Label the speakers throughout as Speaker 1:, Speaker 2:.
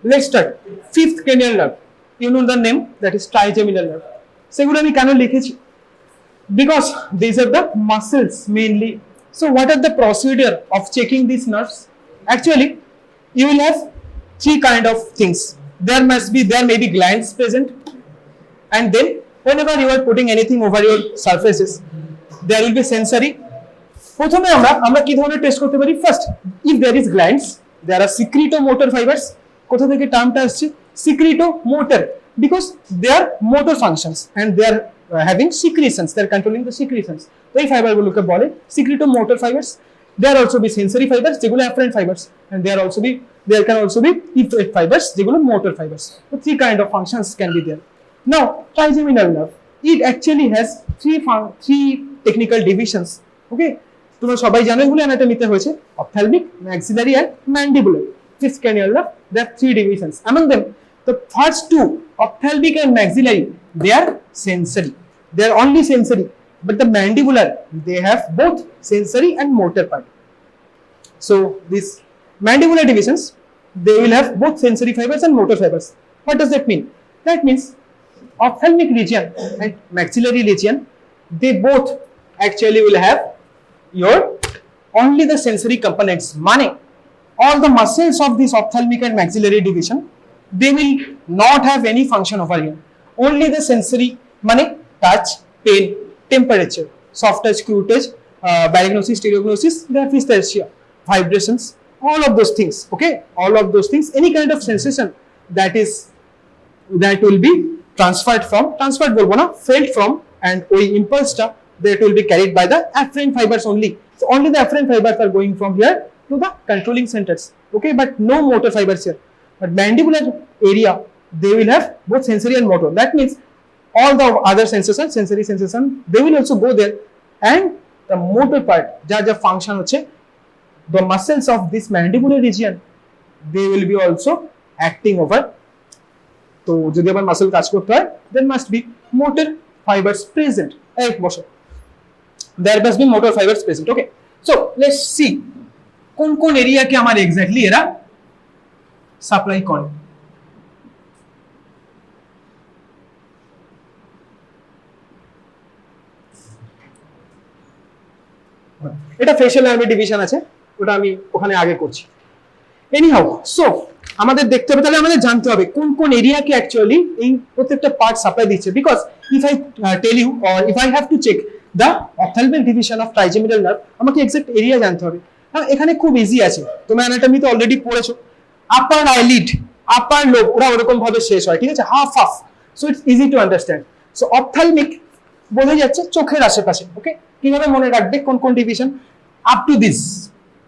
Speaker 1: Let's start. Fifth cranial nerve. You know the name, that is trigeminal nerve. সেগুলো আমি কেন লিখেছি? Because these are the muscles mainly. So what are the procedure of checking these nerves? Actually, you will have three kind of things. There may be glands present, and then whenever you are putting anything over your surfaces, there will be sensory. প্রথমে আমরা কি ধরনের test করতে পারি? First, if there is glands, there are secretomotor fibers. কোথা থেকে টার্মটা আসছে? secretomotor, because they are motor functions and they are having secretions, they are controlling the secretions. এই ফাইবার গুলোকে বলে secretomotor fibers. There also be sensory fibers, যেগুলো afferent fibers, and there can also be effect fibers, যেগুলো motor fibers. So three kind of functions can be there. Now, trigeminal nerve, it actually has three technical divisions. Okay, তোমরা সবাই জানো এগুলো অ্যানাটমিতে হয়েছে, ophthalmic, maxillary and mandibular. Fifth cranial nerve, there are three divisions. Among them, the first two, ophthalmic and maxillary, they are sensory. They are only sensory. But the mandibular, they have both sensory and motor part. So these mandibular divisions, they will have both sensory fibers and motor fibers. What does that mean? That means ophthalmic region and maxillary region, they both actually will have your only the sensory components. Meaning all the muscles of this ophthalmic and maxillary division, they will not have any function over here. Only the sensory, meaning touch, pain, temperature, soft touch, crude touch, barognosis, stereognosis, diaphyseia, vibrations, all of those things. Okay, all of those things, any kind of sensation that will be transferred bolbo na, felt from, and ওই impulse-টা that will be carried by the afferent fibers only. So only the afferent fibers are going from here to the controlling centers. Okay, but no motor fibers here. But mandibular area, they will have both sensory and motor. That means all the other sensation, sensory sensation, they will also go there, and the motor part, ja function hoche, the muscles of this mandibular region, they will be also acting over. তো যদি আবার muscle কাজ করতে হয়, then must be motor fibers present. এক বছর there must be motor fibers present. Okay, so let's see কোন কোন এরিয়াকে আমার এক্স্যাক্টলি এরা সাপ্লাই করে। এটা ফেশিয়াল নার্ভ ডিভিশন আছে, ওটা আমি ওখানে আগে করছি। এনিহাউ, সো আমাদের দেখতে হবে, তাহলে আমাদের জানতে হবে কোন কোন এরিয়াকে অ্যাকচুয়ালি এই প্রত্যেকটা পার্ট সাপ্লাই দিচ্ছে। Because if I tell you or if I have to check the ophthalmic division of trigeminal nerve, আমাকে এক্সাক্ট এরিয়া জানতে হবে। হ্যাঁ, এখানে খুব ইজি আছে, তোমরা অ্যানাটমিতে অলরেডি পড়েছো। আপার আইলিড, আপার লোব, ওরা ওরকম ভাবে শেষ হয়, ঠিক আছে, half half. So it's easy to understand. So ophthalmic বোঝা যাচ্ছে চোখের আশেপাশে। ওকে, কিভাবে মনে রাখবে কোন কোন ডিভিশন? আপ টু দিস,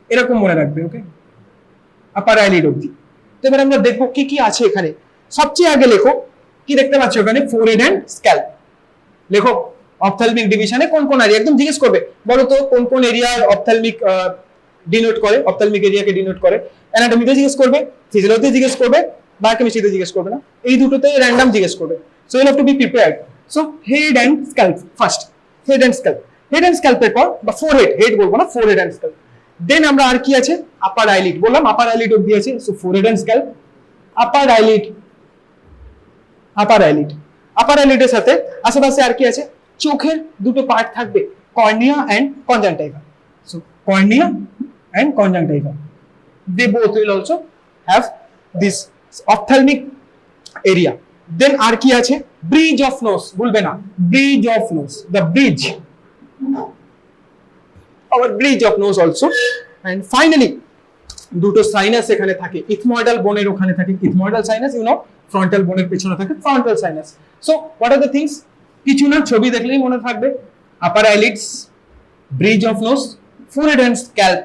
Speaker 1: এরকম মনে রাখবে। ওকে, আপার আইলিড অবধি। তো এবার আমরা দেখবো কি কি আছে এখানে। সবচেয়ে আগে লেখো, কি দেখতে পাচ্ছ ওখানে? Forehead and scalp. লেখো অপথ্যালমিক ডিভিশনে কোন কোন এরিয়া, একদম জিজ্ঞেস করবে, বলো তো কোন কোন এরিয়া অপথ্যালমিক ডিনোট করে, অপথ্যালমিক এরিয়াকে ডিনোট করে। অ্যানাটমিতে জিজ্ঞেস করবে, ফিজিওলজিতে জিজ্ঞেস করবে, বায়োকেমিস্ট্রিতে জিজ্ঞেস করবে না, এই দুটোতে র্যান্ডম জিজ্ঞেস করবে। So you have to be prepared. So head and scalp first, head and scalp. Head and স্ক্যাল্পের পর, বা ফোরহেড, হেড বলবো না, ফোরহেড এন্ড স্ক্যাল্প। দেন আমরা আর কি আছে? আপার আইলিড, বললাম আপার আইলিড অবধি আছে। So forehead and scalp, upper eyelid, upper eyelid. Upper আইলিডের সাথে আশেপাশে আর কি আছে? চোখের দুটো পার্ট থাকবে, cornea and conjunctiva. So cornea and conjunctiva, they both will also have this ophthalmic area. Then আর কি আছে? bridge of nose, ভুলবে না, bridge of nose, the bridge, our bridge of nose also. And finally দুটো sinus এখানে থাকে, ethmoidal বোনের ওখানে থাকে ethmoidal sinus, you know, frontal বোনের পেছনে থাকে frontal sinus. So what are the things? কিছু না, ছবি দেখলেই মনে থাকবে। Upper eyelids, bridge of nose, forehead and scalp,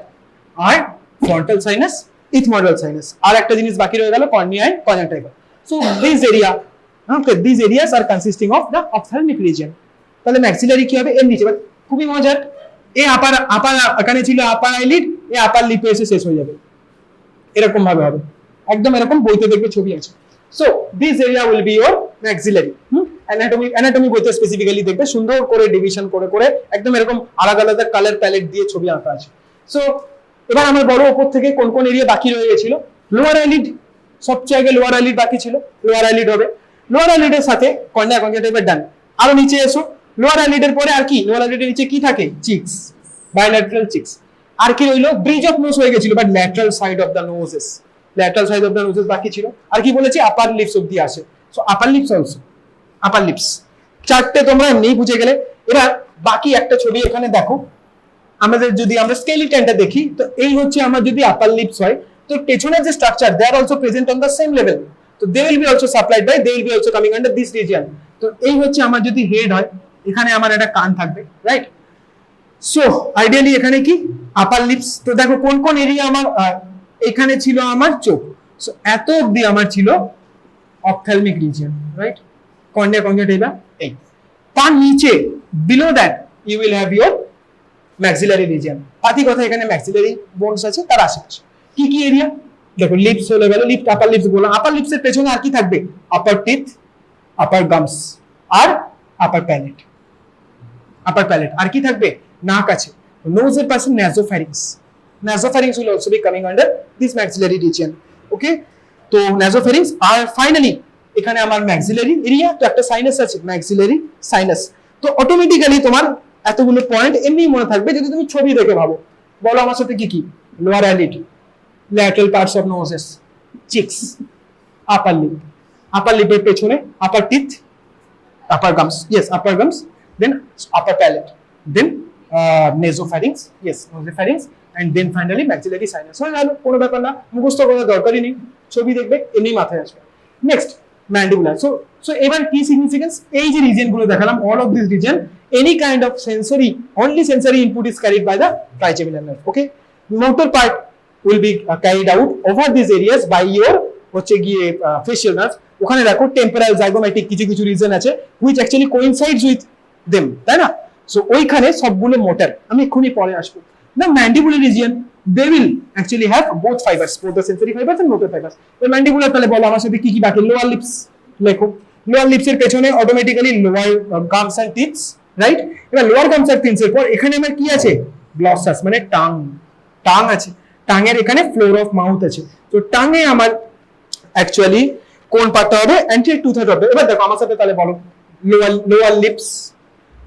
Speaker 1: আর ফ্রন্টাল সাইনাস, ইথময়েডাল সাইনাস। আর একটা জিনিস বাকি রয়ে গেল, cornea and conjunctiva. So this area, okay, this areas are consisting of the ophthalmic region. তাহলে ম্যাক্সিলারি কি হবে? এর নিচে। খুবই মজার, এ আপার এখানে ছিল আপার আইলিড, এ আপার লিপে এসে শেষ হয়ে যাবে, এরকম ভাবে হবে, একদম এরকম বইতে দেখবে ছবি আছে। So this area will be your maxillary. Anatomy বইতে স্পেসিফিক্যালি দেখবে সুন্দর করে ডিভিশন করে করে একদম এরকম আলাদা আলাদা কালার প্যালেট দিয়ে ছবি আঁকা আছে। সো এবার আমার বড় উপর থেকে কোন কোন এরিয়া বাকি রয়ে গেছিল? লোয়ার আইলিড, সবচেয়ে আগে লোয়ার আইলিড বাকি ছিল, লোয়ার আইলিড হবে। লোয়ার আইলিডের সাথে কর্নিয়া কনজাংটিভা ডান। আরো নিচে এসো, লোয়ার আইলিডের পরে আর কি, লোয়ার আইলিডের নিচে কি থাকে, চিক্স, বাইল্যাটারাল চিক্স। আর কি রইলো, ব্রিজ অফ নোজ হয়ে গেছিল, but lateral side of the noses, lateral side of the noses বাকি ছিল। আর কি বলেছি, আপার লিপস অব্দি আসে। সো upper lips also, upper lips চারটে তোমরা এমনি বুঝে গেলে। এবার বাকি একটা ছবি এখানে দেখো, আমাদের যদি আমরা স্কেলিটনটা দেখি, তো এই হচ্ছে আমার যদি আপার লিপস হয়, তো পেছনের যে structure they are also present on the same level, তো they will be also supplied by, they will be also coming under this region. তো এই হচ্ছে আমার যদি হেড হয়, এখানে আমার একটা কান থাকবে, রাইট? সো আইডিয়ালি এখানে কি আপার লিপস। তো দেখো কোন কোন এরিয়া আমার, এখানে ছিল আমার চোখ, সো এত অবধি আমার ছিল ophthalmic region, right? Cornea conjunctiva এই। তার নিচে below that you will have your maxillary region. পাতি কথা এখানে ম্যাক্সিলারি বোনস আছে, তার আশেপাশে কি কি এরিয়া দেখো, লিপস হলে গেল, লিপ আপার লিপস বললাম, আপার লিপসের পেছনে আর কি থাকবে, আপার টিথ, আপার গামস আর আপার প্যালেট। আপার প্যালেট আর কি থাকবে, নাক আছে, নোজের পাশে nasopharynx, nasopharynx will also be coming under this maxillary region. Okay, তো ন্যাসোফ্যারিংস। আর ফাইনালি এখানে আমার ম্যাক্সিলারি এরিয়া, তো একটা সাইনাস আছে, ম্যাক্সিলারি সাইনাস। তো অটোমেটিক্যালি তোমার এতগুলো পয়েন্ট এমনি মনে থাকবে যদি তুমি ছবি দেখে ভাবো। বলো আমার সাথে কি কি, lower eyelid, lateral parts of noses, cheeks, upper lip, upper lip এর পেছনে upper teeth, upper gums, yes upper gums, then upper palate, then nasopharynx, yes nasopharynx, and then finally maxillary sinus। হয়ে গেল, কোনো ব্যাপার না, মুখস্থ করার দরকারই নেই, ছবি দেখবে এমনি মাথায় আসবে। Next mandibular. সো এবার কি সিগনিফিকেন্স, এই যে রিজিয়ন গুলো দেখালাম, all of this region any kind of sensory, only sensory input is carried by the trigeminal nerve, okay? Motor part will be carried out over these areas by your হচ্ছে গিয়ে facial nerves। ওখানে দেখো temporal zygomatic কিছু কিছু reason আছে which actually coincides with them, তাই না? So ওইখানে সবগুলো মোটর, আমি এক্ষুনি পরে আসবো। The mandibular region, they will actually have both fibers, both the sensory fibers and motor fibers। তো mandibular তাহলে বলো আমার সাথে কি কি বাকি, লোয়ার লিপস লেখো, লোয়ার লিপস এর পেছনে automatically lower gums and teeths, right? এবার লোয়ার গামস এন্ড টিথস এর পর এখানে আমার কি আছে, গ্লসাস মানে টাং, টাং আছে, টাঙের এখানে ফ্লোর অফ মাউথ আছে। তো টাঙে আমার অ্যাকচুয়ালি কোন পার্টটা হবে, অ্যান্টিরিয়র টু থার্ড হবে। এবার দেখো আমার সাথে তাহলে বলো, লোয়ার লিপস,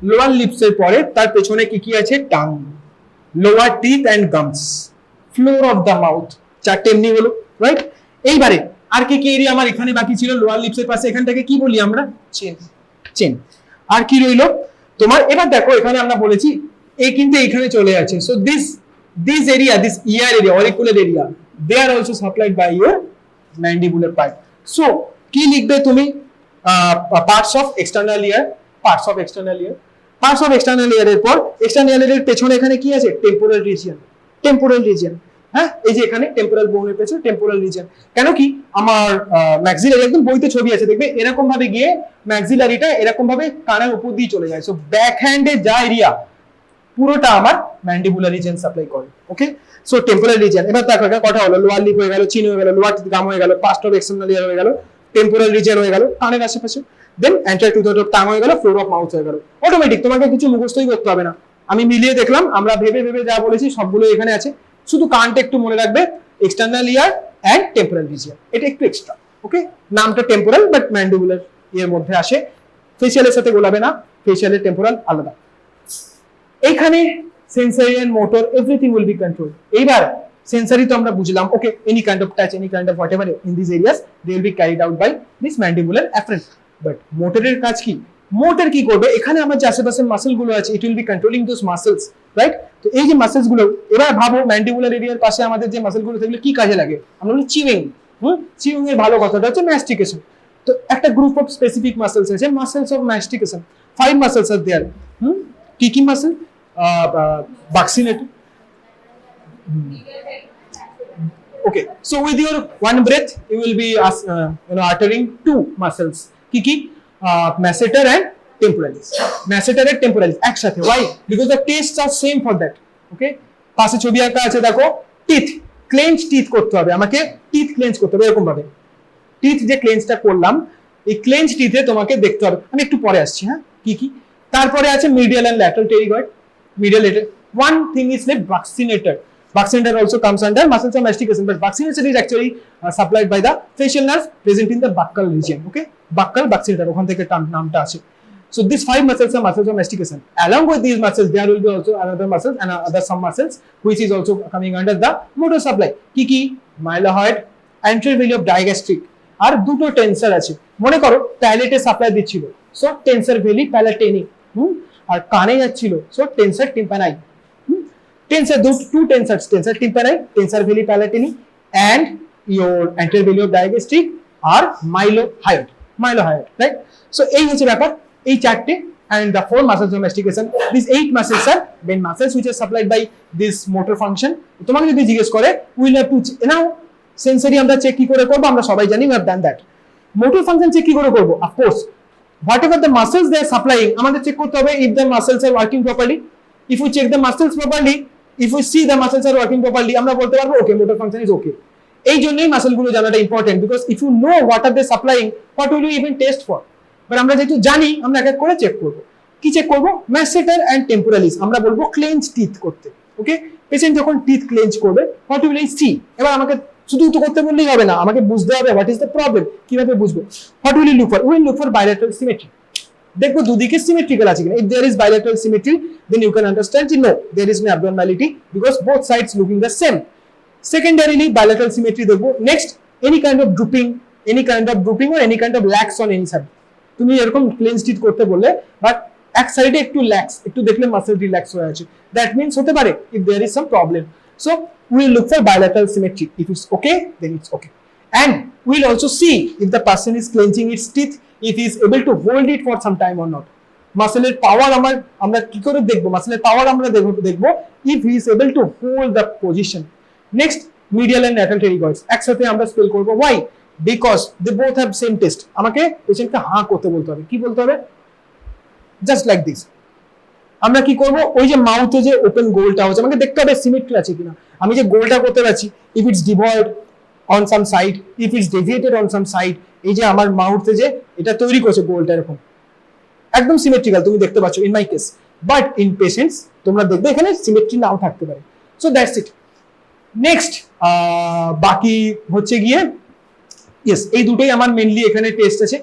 Speaker 1: লোয়ার লিপস এর পরে তার পেছনে কি কি আছে, tongue, lower teeth and gums, floor of the mouth, চারটে এমনি হলো, রাইট? এইবারে আর কি কি এরিয়া আমার এখানে বাকি ছিল, লোয়ার লিপস এর পাশে এখানটাকে কি বলি আমরা, চেন, চেন। আর কি রইলো তোমার, এবার দেখো এখানে আমরা বলেছি এই কিন্তু এখানে চলে যাচ্ছে। So this area, this ear area, auricular area, they are also supplied by your mandibular part। So কি লিখবে তুমি, parts of external ear, parts of external ear, parts of external ear এর পর external ear এর পেছনে এখানে কি আছে, temporal region, temporal region। হ্যাঁ, এই যে এখানে টেম্পোরাল বোনের পেছনে টেম্পোরাল রিজিয়ন। কেন কি আমার ম্যাক্সিলারি একদম বইতে ছবি আছে, দেখবে এরকম ভাবে গিয়ে ম্যাক্সিলারিটা এরকম ভাবে কানের উপর দিয়ে চলে যায়। সো ব্যাক হ্যান্ডে যা এরিয়া পুরোটা আমার ম্যান্ডিবুলার রিজিয়ন সাপ্লাই করে। ওকে, সো টেম্পোরাল রিজিয়ন। এবার দেখো কটা হলো, লোয়ার লিপ হয়ে গেল, চিন হয়ে গেল, লোয়ার গাম হয়ে গেল, পাস্ট অফ এক্সটার্নাল ইয়ার হয়ে গেল, টেম্পোরাল রিজিয়ন হয়ে গেল কানের আশেপাশে, দেন অ্যান্টারিয়র টু থার্ড অফ টাং হয়ে গেল, ফ্লোর অফ মাউথ হয়ে গেল। অটোমেটিক, তোমাকে কিছু মুখস্থই করতে হবে না, আমি মিলিয়ে দেখলাম, আমরা ভেবে ভেবে যা বলেছি সবগুলো এখানে আছে। শুধু কানটা একটু মনে রাখবে, external ear and temporal region, এটা একটু এক্সট্রা। ওকে, নামটা টেম্পোরাল বাট ম্যান্ডিবুলার এর মধ্যে আসে, ফেসিয়ালের সাথে গোলাবে না, ফেসিয়ালের টেম্পোরাল আলাদা। এইখানে sensory and motor everything will be control. এইবার সেন্সরি তো আমরা বুঝলাম, okay, any kind of touch, any kind of whatever in this areas they will be carried out by this mandibular afferents. But মোটরের কাজ কি, motor কি করবে, এখানে আমার যে আশেপাশের মাসল গুলো আছে, it will be controlling those muscles, right? তো এই যে মাসলস গুলো, এবার ভাবো ম্যান্ডিবুলার এরিয়ার পাশে আমাদের যে মাসল গুলো সেগুলো কি কাজে লাগে, আমরা বলি চিউইং। চিউইং এর ভালো কথাটা হচ্ছে ম্যাস্টিকেশন। তো একটা গ্রুপ অফ স্পেসিফিক মাসলস আছে, মাসলস অফ ম্যাস্টিকেশন, 5 মাসলস আর দেয়ার। কি কি muscle, buccinator। Okay, so with your one breath you will be uttering 2 muscles, কি masseter and temporalis, masseter and temporalis একসাথে। why? Because the tastes are same for that। okay, পাশে ছবি আঁকা আছে দেখো, teeth Clans, teeth করতে হবে আমাকে, টিথ ক্লেঞ্চ করতে হবে এরকম ভাবে। টিথ যে ক্লেঞ্চটা করলাম, এই ক্লেঞ্চ টিথে তোমাকে দেখতে হবে, আমি একটু পরে আসছি। হ্যাঁ, কি তারপরে আছে medial and lateral pterygoid, medial lateral. one thing is named buccinator। Buccal also comes under muscles of mastication, but buccal is actually supplied by the facial nerve present in the buccal region. Okay, buccal, ওখান থেকে নামটা আছে. So these 5 muscles are muscles of mastication. Along with these muscles, there will be also another muscles and other some muscles which is also coming under the motor supply. কি mylohyoid, anterior valley of digastric. আর দুটো tensor আছে. মনে করো প্যালেটে supply দিচ্ছিল, so tensor veli palatini, আর কানে যাচ্ছিল, so tensor tympani. Tensor, those two tensors, tensor tympani, tensor veli palatini, and your anterior valley of digastric are mylohyoid, right? So এই হচ্ছে ব্যাপার, এই চারটে, and the 4 muscles of mastication. These 8 muscles are main muscles which are supplied by this motor function. তোমাকে যদি জিজ্ঞেস করে, we'll have to now sensory আমরা চেক কি করে করব, আমরা সবাই জানি, we have done that. Motor function check কি করে করব? Of course, whatever the muscles they are supplying, আমাদের চেক করতে হবে if the muscles are working properly. If we check the muscles properly, if we see the muscles are working properly, আমরা বলতে পারবো okay, motor function is okay. এই জন্যই muscle গুলো জানাটা important, because if you know what are they supplying, what will you even test for. But আমরা যেহেতু জানি, আমরা এক এক করে চেক করব। কি চেক করব? Masseter and temporalis. আমরা বলবো ক্লেঞ্জ টিথ করতে। ওকে, পেশেন্ট যখন টিথ ক্লেঞ্জ করবে, হোয়াট উইল আই সি? এবার আমাকে শুধু তো করতে বললেই হবে না, আমাকে বুঝতে হবে হোয়াট ইজ দ্য প্রবলেম। কিভাবে বুঝবো? What will you look for? Will look for bilateral symmetry. দেখবো দুদিকে সিমেট্রিক্যাল আছে কিনা। If there is bilateral symmetry, then you can understand যে no, there is no abnormality because both sides looking the same. Secondarily, bilateral symmetry দেখবো। Next, any kind of drooping or any kind of lax on any side. তুমি এরকম cleanse teeth করতে বললে, but এক সাইডে একটু ল্যাক্স, একটু দেখলে মাসল রিল্যাক্স হয়ে আছে, দ্যাট মিন্স হতে পারে if there is some problem. So we will look for bilateral symmetry. If it's okay, then it's okay. And we will also see if the person is clenching its teeth, if he is able to hold it for some time or not. মাসলের পাওয়ার আমরা কি করে দেখবো? মাসলের পাওয়ার আমরা দেখবো if he is able to hold the position. Next, medial and lateral pterygoids একসাথে আমরা spell করব। why? because they both have same test. আমাকে পেশেন্টকে হাঁ করতে বলতে হবে। কি বলতে হবে? Just like this. আমরা কি করব? ওই যে মাউথে যে ওপেন গোলটা হচ্ছে, আমাকে দেখতে হবে সিমেট্রি আছে কিনা। আমি যে গোলটা করতে পারছি, if it's devoid on some side, if it's deviated on some side, এই যে আমার মাউথে যে এটা তৈরি করছে গোলটা এরকম একদম সিমেট্রিক্যাল, তুমি দেখতে পাচ্ছ in my case. But in patients তোমরা দেখবে এখানে সিমেট্রি নাও থাকতে পারে। So that's it. নেক্সট বাকি হচ্ছে গিয়ে ইয়েস, এই দুটোই আমার মেইনলি এখানে টেস্ট আছে।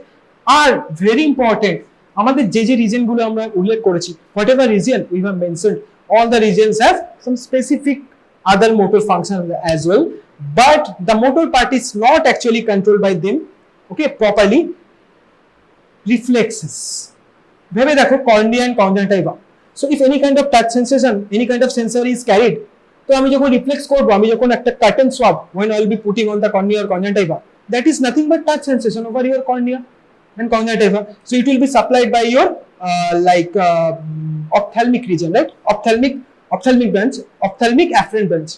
Speaker 1: আর ভেরি ইম্পর্টেন্ট, আমাদের যে যে রিজন গুলো আমরা উল্লেখ করেছি, whatever reason we have mentioned, all the reasons have some specific other motor function as well, but the motor part is not actually controlled by them, okay, properly. Reflexes ভেবে দেখো, cornea and conjunctiva. So if any kind of touch sensation, any kind of sensor is carried, তো আমি যখন reflex করবো, আমি যখন একটা cotton swab when I will be putting on the cornea or conjunctiva, that is nothing but touch sensation over your cornea and conjunctiva. So it will be supplied by your ophthalmic region, right? Ophthalmic branch, ophthalmic afferent branch.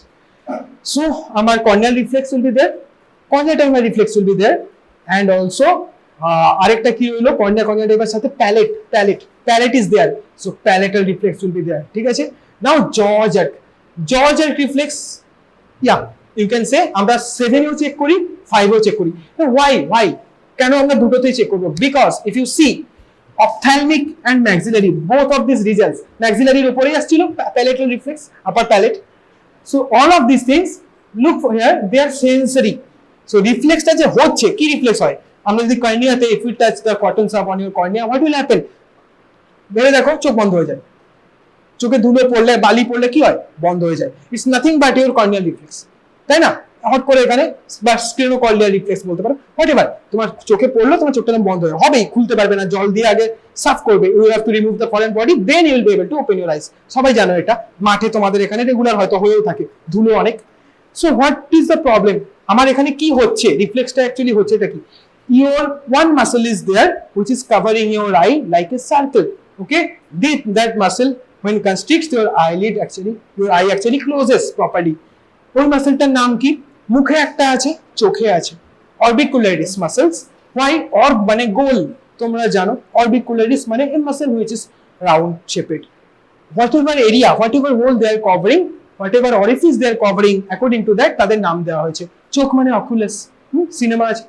Speaker 1: So our corneal reflex will be there, conjunctival reflex will be there, and also আরেকটা কি হলো, cornea কনজাংটিভার সাথে palette is there, so palatal reflex will be there. ঠিক আছে? Now jaw jerk reflex, yeah, you can say আমরা 7 এও check করি, 5 এও চেক করি। why কেন আমরা দুটোতেই চেক করব? because if you see ophthalmic and maxillary, both of these regions, maxillary এর উপরেই আসছিল palatal reflex, upper palate. So all of these things, look for here, they are sensory. So reflexটা যে হচ্ছে, কি রিফ্লেক্স হয়? আমরা যদি কর্নিয়াতে, if we touch the cotton swab on your cornea, what will happen? ভেবে দেখো, চোখ বন্ধ হয়ে যায়। চোখে ধুলো পড়লে, বালি পড়লে কি হয়? বন্ধ হয়ে যায়। It's nothing but your corneal reflex, তাই না? হট করে এখানে বা স্টেনোকর্নিয়াল রিফ্লেক্স বলতে পারো, হোয়াটএভার। তোমার চোখে পড়লো, তোমার চোখটা বন্ধ হবেই, খুলতে পারবে না, জল দিয়ে আগে সাফ করবে। You have to remove the foreign body, then you will be able to open your eyes. সবাই জানো এটা, মাঠে তোমাদের এখানে রেগুলার হয়তো হয়েও থাকে, ধুলো অনেক। So what is the problem? আমার এখানে কি হচ্ছে? রিফ্লেক্সটা অ্যাকচুয়ালি হচ্ছে এটা কি? Your one muscle is there which is covering your eye like a circle, okay? That muscle when constricts your eyelid, actually your eye actually closes properly. ওই মাসলটার নাম কি? মুখে একটা আছে, চোখে আছে, orbicularis muscles. Why? orb মানে গোল, তোমরা জানো, orbicularis মানে a muscle which is round shaped. Whatever area, whatever hole they are covering, whatever orifice they are covering, according to that তাদের নাম দেওয়া হয়েছে। চোখ মানে oculus, সিনেমা আছে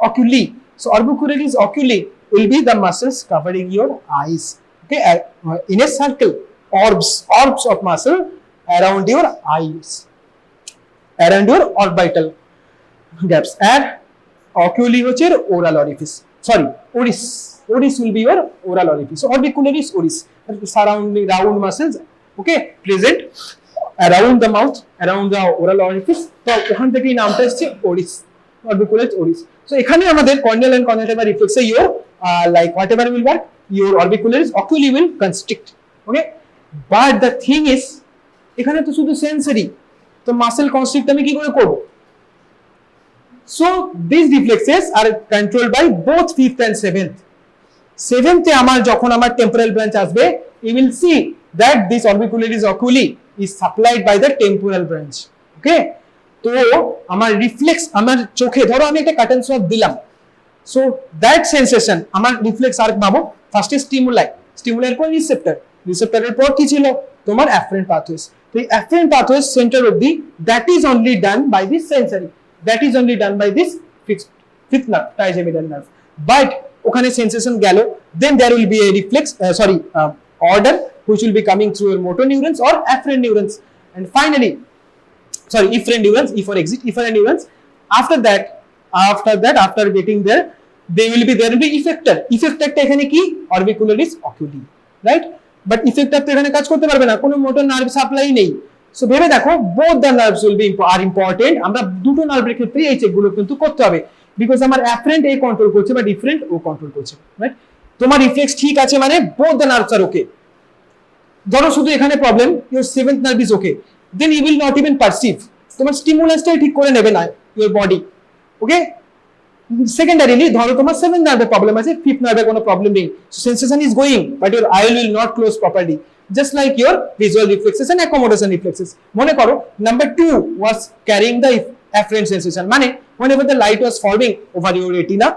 Speaker 1: oculi. So orbicularis oculi will be the muscles covering your eyes, okay, in a circle, orbs of muscle around your eyes. around your orbital gaps, আর oculi হচ্ছে oral orifice, sorry, oris, oris will be your oral orifice, so orbicularis oris, surrounding round muscles, okay, present around the mouth, around the oral orifice, তো ওখান থেকে নামটা এসেছে oris, orbicularis oris. So এখানে আমাদের corneal and conjunctival reflex your like whatever will work, your orbicularis oculi will constrict, okay, but the thing is এখানে তো শুধু সেন্সরি, তো মাসেল কনস্ট্রিক্ট আমি কি করে করব? So these reflexes are controlled by both fifth and seventh. Seventh এ আমার যখন আমার temporal branch আসবে, you will see that this orbicularis oculi is supplied by the temporal branch, okay. তো আমার রিফ্লেক্স, আমার চোখে ধরো আমি একটা কার্টেন শট দিলাম, সো দ্যাট সেন্সেশন আমার রিফ্লেক্স আর পাবো ফার্স্টে স্টিমুলাই, স্টিমুলাইয়ের পর রিসেপ্টর, রিসেপ্টরের পর কি ছিল তোমার অ্যাফারেন্ট পাথওয়েজ, তো এই অ্যাফারেন্ট পাথওয়েজ সেন্টার অবধি that is only done by this sensory, that is only done by this fifth nerve, trigeminal nerve, but ওখানে সেন্সেশন গেল, then there will be a reflex order which will be coming through your motor neurons or afferent neurons, and finally efferent neurons, E for exit, efferent neurons. After that after getting there, there will be effector. Effector টা এখানে কি orbicularis oculi, right? But effector তো এখানে কাজ করতে পারবে না, কোনো মোটর নার্ভ সাপ্লাই নেই। সো ভেবে দেখো both the nerves will be are important, আমরা দুটো নার্ভের ক্ষেত্রে এই চেকগুলো কিন্তু করতে হবে, বিকজ আমার afferent A কন্ট্রোল করছে বা efferent O কন্ট্রোল করছে, রাইট? তোমার রিফ্লেক্স ঠিক আছে মানে both the nerves are okay. ধরো শুধু এখানে problem, your seventh nerve is okay, then you will not even perceive, তোমার স্টিমুলাসটাই ঠিক করে নেবে না your body, okay. সেকেন্ডারিলি ধরো তোমার সেভেন্থ নার্ভে প্রবলেম আছে, ফিফথ নার্ভে কোনো প্রবলেম নেই, so sensation is going but your eye will not close properly, just like your visual reflexes and accommodation reflexes. মনে করো number 2 was carrying the afferent sensation, মানে whenever the light was forming over your retina,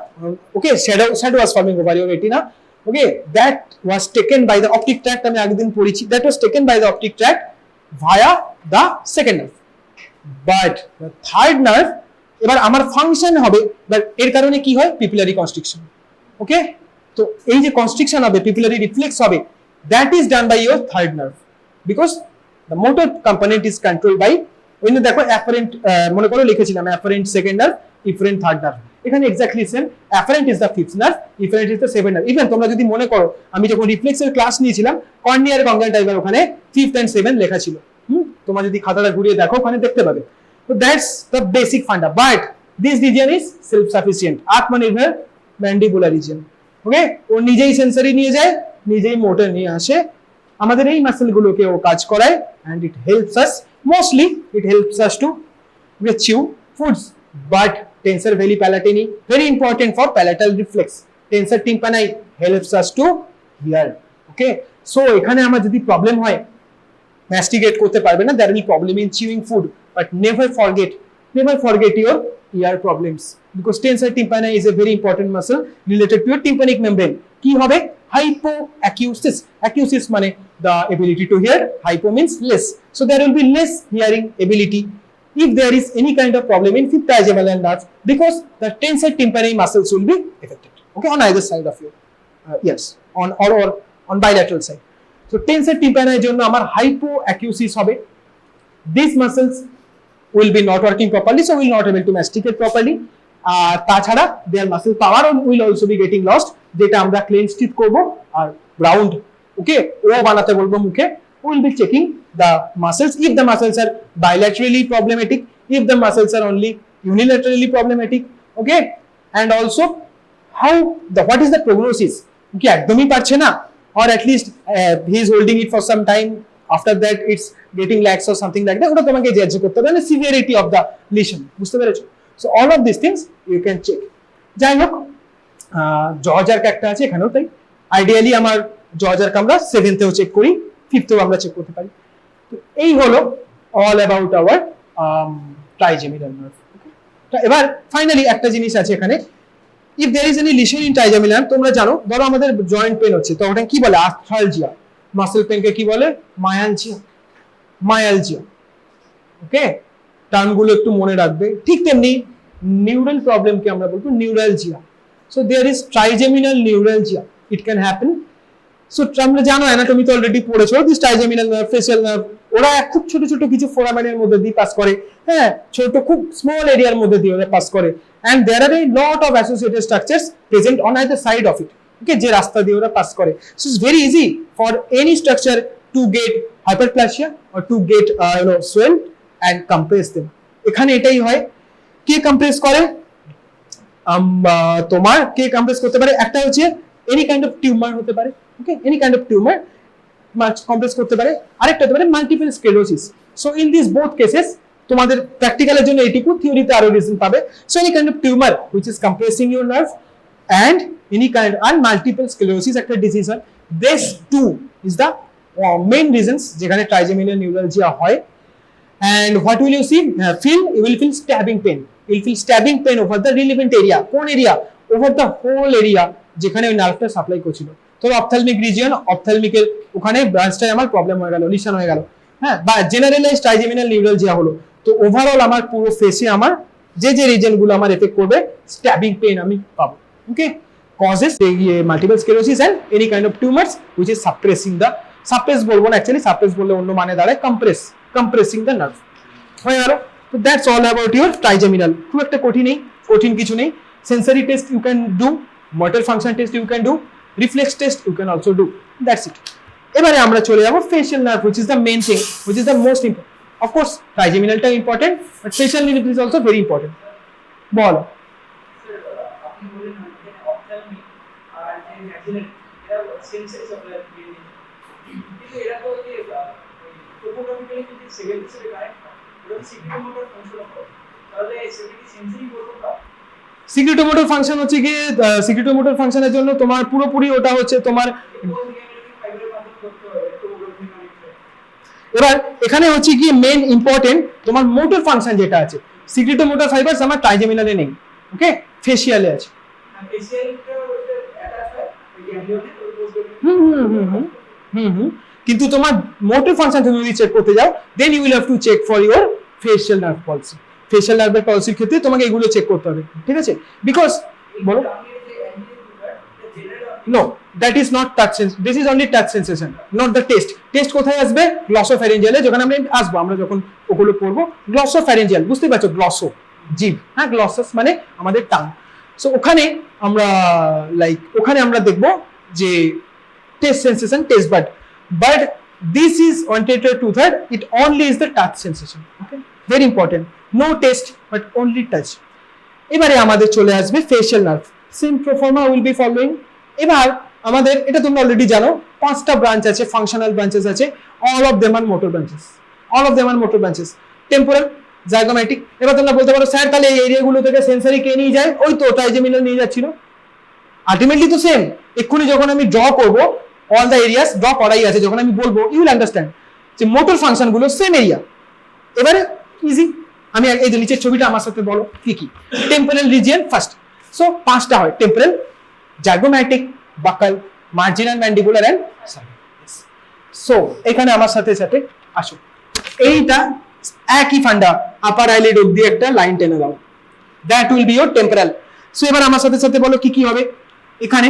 Speaker 1: okay, shadow was forming over your retina, okay, that was taken by the optic tract, আমি আগের দিন পড়েছি, that was taken by the optic tract via the second nerve, but the third nerve এবার আমার function হবে, but এর কারণে কি হয় পিপিলারি কনস্ট্রিকশন, ওকে। তো এই যে কনস্ট্রিকশন হবে, পিপিলারি রিফ্লেক্স হবে, that is done by your third nerve, because the motor component is control by, ওই জন্য দেখো অ্যাফারেন্ট, মনে করো লিখেছিলাম afferent second nerve, efferent third nerve, এখানে exactly same, afferent is the fifth nerve, efferent is the seventh nerve. Even তোমরা যদি মনে করো আমি যখন রিফ্লেক্সের ক্লাস নিয়েছিলাম, কর্নিয়ার কনজাংটিভাল ওখানে ফিফথ এন্ড সেভেন্থ লেখা ছিল, তোমরা যদি খাতাটা ঘুরিয়ে দেখো ওখানে দেখতে পাবে। So that's the basic funda, but this region is self-sufficient, আত্মনির্ভর mandibular region, okay, ও নিজেই সেন্সরি নিয়ে যায়, নিজেই মোটর নিয়ে আসে, আমাদের এই মাসেলগুলোকে ও কাজ করায়, and it helps us, mostly it helps us to chew foods, but tensor veli palatini very important for palatal reflex, tensor tympani helps us to hear, okay. So এখানে আমার যদি প্রবলেম হয়, masticate করতে পারবে না, there will be problem in chewing food, but never forget your ear problems, because tensor tympani is a very important muscle related to your tympanic membrane. কি হবে? Hypoacusis, acusis মানে the ability to hear, hypo means less, so there will be less hearing ability if there is any kind of problem in fifth trigeminal nerve, because the tensor tympani muscles will be affected, okay, on either side of your ears, on bilateral side. So tensor tympani এর জন্য আমার hypoacusis হবে, these muscles will be not working properly, so will not able to masticate properly, তাছাড়া their muscle power will also be getting lost, যেটা আমরা clenched teeth করব আর round, okay, ও বানাতে বলবো মুখে, we will be checking the muscles, if the muscles are bilaterally problematic, if the muscles are only unilaterally problematic, okay, and also what is the prognosis, কি একদমই পারছে না, or at least he is holding it for some time, after that it's getting lax or something like that, ওটা তোমাকে জাজ করতে হবে, মানে severity of the lesion, বুঝতে পেরেছো? So all of these things you can check. যাই হোক, জর্জার একটা আছে এখানেও তাই, আইডিয়ালি আমার জর্জার আমরা 7th এও চেক করি, 5th এও আমরা চেক করতে পারি। তো এই হলো all about our trigeminal nerve, okay? তো এবার ফাইনালি একটা জিনিস আছে এখানে, if there is any lesion in trigeminal nerve, তোমরা জানো ধরো আমাদের জয়েন্ট পেন হচ্ছে, তো ওটা কি বলে? আর্থ্রালজিয়া। মাসেল পেনকে কি বলে? মায়ালজিয়া, ওকে, টার্মগুলো একটু মনে রাখবে। ঠিক তেমনি নিউরাল প্রবলেমকে আমরা বলবো neuralgia. So there is trigeminal neuralgia, it can happen. So তোমরা জানো অ্যানাটমি তো অলরেডি পড়েছো, this trigeminal nerve, facial nerve, ওরা খুব ছোট ছোট কিছু ফোরামেনের মধ্যে দিয়ে পাস করে, হ্যাঁ, ছোট খুব স্মল এরিয়ার মধ্যে দিয়ে ওরা পাস করে, and there are a lot of associated structures present on either side of it, okay, যে রাস্তা দিয়ে ওরা পাস করে. So it's very easy for any structure to get hyperplasia or to get swell and compress them. এখানে এটাই হয়. কে compress করে? তোমার কে কম্প্রেস করতে পারে? একটা হচ্ছে এনি কাইন্ড অফ টিউমার হতে পারে, okay, any kind of tumour compress করতে পারে, আরেকটা হতে পারে multiple sclerosis. So in this both cases তোমাদের প্র্যাকটিক্যালের জন্য এইটুকু, থিওরিতে আরো রিজন পাবে. So any kind of tumour which is compressing your nerve and any kind and multiple sclerosis একটা ডিজিজ হয়. This too is the main reasons যেখানে trigeminal neuralgia হয়. And what will you see? You will feel stabbing pain. You will feel stabbing pain over the relevant area. কোন area? Over the whole area যেখানে ওই নার্ভটা supply করছিল. তো ophthalmic region, অপথ্যালমিকের ওখানে ব্রাঞ্চটাই আমার problem হয়ে গেল, লিশন হয়ে গেল, হ্যাঁ, বা জেনারেলাইজড ট্রাইজেমিনাল নিউরালজিয়া হলো. তো ওভারঅল আমার পুরো ফেসে আমার যে যে রিজনগুলো আমার এফেক্ট করবে, স্ট্যাবিং পেইন আমি পাবো. ওকে, causes multiple sclerosis and any kind of tumors which is suppressing the, suppress বলবো না, অ্যাকচুয়ালি সাপ্রেস বললে অন্য মানে দাঁড়ায় compressing the nerve. হয়ে গেল. তো that's all about your trigeminal. খুব একটা কঠিন কিছু নেই. Sensory test you can do, motor function test you can do, reflex test you can also do. That's it. এবারে আমরা চলে যাবো facial nerve, which is the main thing, which is the most important. Of course ট্রাইজেমিনালটা important, but facial nerve is also very important. বলো. সিক্রিটোমোটর function হচ্ছে কি, সিক্রিটোমোটর ফাংশনের জন্য তোমার পুরোপুরি ওটা হচ্ছে তোমার, এবার এখানে হচ্ছে কি মেইন ইম্পর্টেন্ট তোমার মোটর ফাংশন যেটা আছে, সিক্রিটোমোটর ফাইবারস আমার ট্রাইজেমিনালে নেই, ওকে, ফেশিয়ালে আছে. কিন্তু তোমার মোটর ফাংশন তুমি যদি চেক করতে যাও, then you will have to check for your facial nerve palsy. Facial নার্ভের পলসির ক্ষেত্রে তোমাকে এগুলো চেক করতে হবে, ঠিক আছে? বিকজ বলো, no, that is not touch sense, this is only touch sensation, not the test. Test কোথায় আসবে? গ্লসোফ্যারিঞ্জিয়ালে, যখন আমরা আসবো, আমরা যখন ওগুলো পড়বো, গ্লসোফ্যারিঞ্জিয়াল, বুঝতে পারছো, গ্লসো জিভ, হ্যাঁ, গ্লসাস মানে আমাদের টাং. সো ওখানে আমরা ওখানে আমরা দেখবো যে taste sensation, taste bud, but this is anterior to third, it only is the touch sensation, okay, very important, no taste but only touch. এবারে আমাদের চলে আসবে facial nerve, same proforma will be following. এবার আমাদের এটা তোমরা already জানো, পাঁচটা ব্রাঞ্চ আছে, ফাংশনাল ব্রাঞ্চেস আছে, all of them are motor branches, temporal, zygomatic. এবার তোমরা বলতে পারো স্যার তাহলে এই এরিয়াগুলো থেকে সেন্সরি কে নিয়ে যায়? ওই তো ট্রাইজেমিনাল নিয়ে যাচ্ছিল, আলটিমেটলি তো সেম. এক্ষুনি যখন আমি ড্র করবো all the areas, ড্র করাই আছে, যখন আমি বলবো ইউ উইল আন্ডারস্ট্যান্ড যে মোটর ফাংশন গুলো সেম এরিয়া. এবারে ইজি, আমি এই যে নিচের ছবিটা আমার সাথে বলো কি কি. Temporal region first. সো পাঁচটা হয়, temporal, zygomatic, buccal, marginal mandibular and sinus. So এখানে আমার সাথে সাথে আসো, এইটা একই ফান্ডা, আপার আইলিড অবধি একটা লাইন টেনে দাও, that will B your temporal. So এবার আমার সাথে সাথে বলো কি কি হবে. এখানে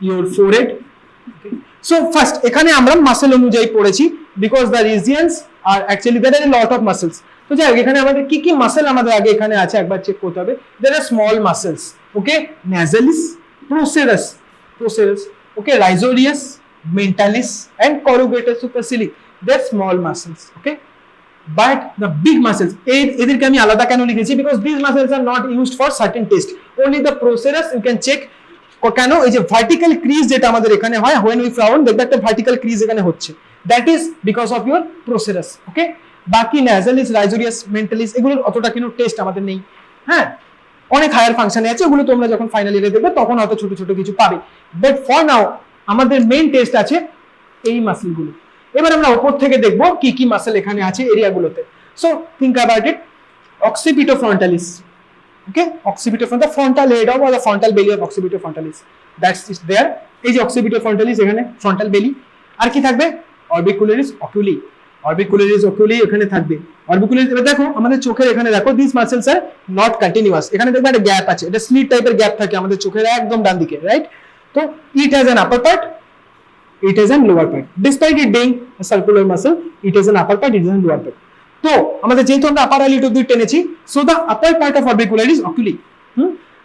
Speaker 1: ইওর ফোরহেড. সো ফার্স্ট এখানে আমরা মাসেল অনুযায়ী পড়েছি, because the regions are actually there are lot of muscles. তো যাই হোক, এখানে আমাদের কি কি মাসেল আমাদের আগে এখানে আছে একবার চেক করতে হবে. There are small muscles, okay, nasalis, procerus, okay, risorius, mentalis and corrugator supercilii, there small muscles, okay. But the big muscles, এদেরকে আমি আলাদা কেন লিখেছি? Because this muscles are not used for certain test, only the procerus you can check. কেন? এই যে vertical crease যেটা আমাদের এখানে হয়, when we frown, দেখবে একটা ভার্টিক্যাল ক্রিজ এখানে হচ্ছে, that is because of your procerus, okay. বাকি নাসালিস, রাইজোরিয়াস, মেন্টালিস এগুলোর অতটা কিন্তু টেস্ট আমাদের নেই, হ্যাঁ, অনেক হায়ার ফাংশনে আছে, ওগুলো তোমরা যখন ফাইনাল ইয়ারে দেখবে তখন হয়তো ছোট ছোট কিছু পাবে, বাট ফর নাও আমাদের মেইন টেস্ট আছে এই মাসেলগুলো. এবার আমরা উপর থেকে দেখবো কি কি মাসেল এখানে আছে এরিয়াগুলোতে. So think about it. Occipitofrontalis, okay, occipitofrontalis, the frontal head of or the frontal belly of occipitofrontalis, that's is there. এই যে occipitofrontalis এখানে frontal belly, আর কি থাকবে? orbicularis oculi, এখানে থাকবে orbicularis. এবার দেখো আমাদের চোখের এখানে দেখো, these muscles are not continuous, এখানে দেখবে একটা গ্যাপ আছে, এটা স্লিট টাইপের গ্যাপ থাকে আমাদের চোখের একদম ডান দিকে, রাইট? তো it has an upper part it is an lower part. Despite it being a circular muscle, it is an upper part, it is an lower part. তো আমাদের যেহেতু আমরা আপার আইলিড অব্দি টেনেছি, so the upper part of orbicularis oculi.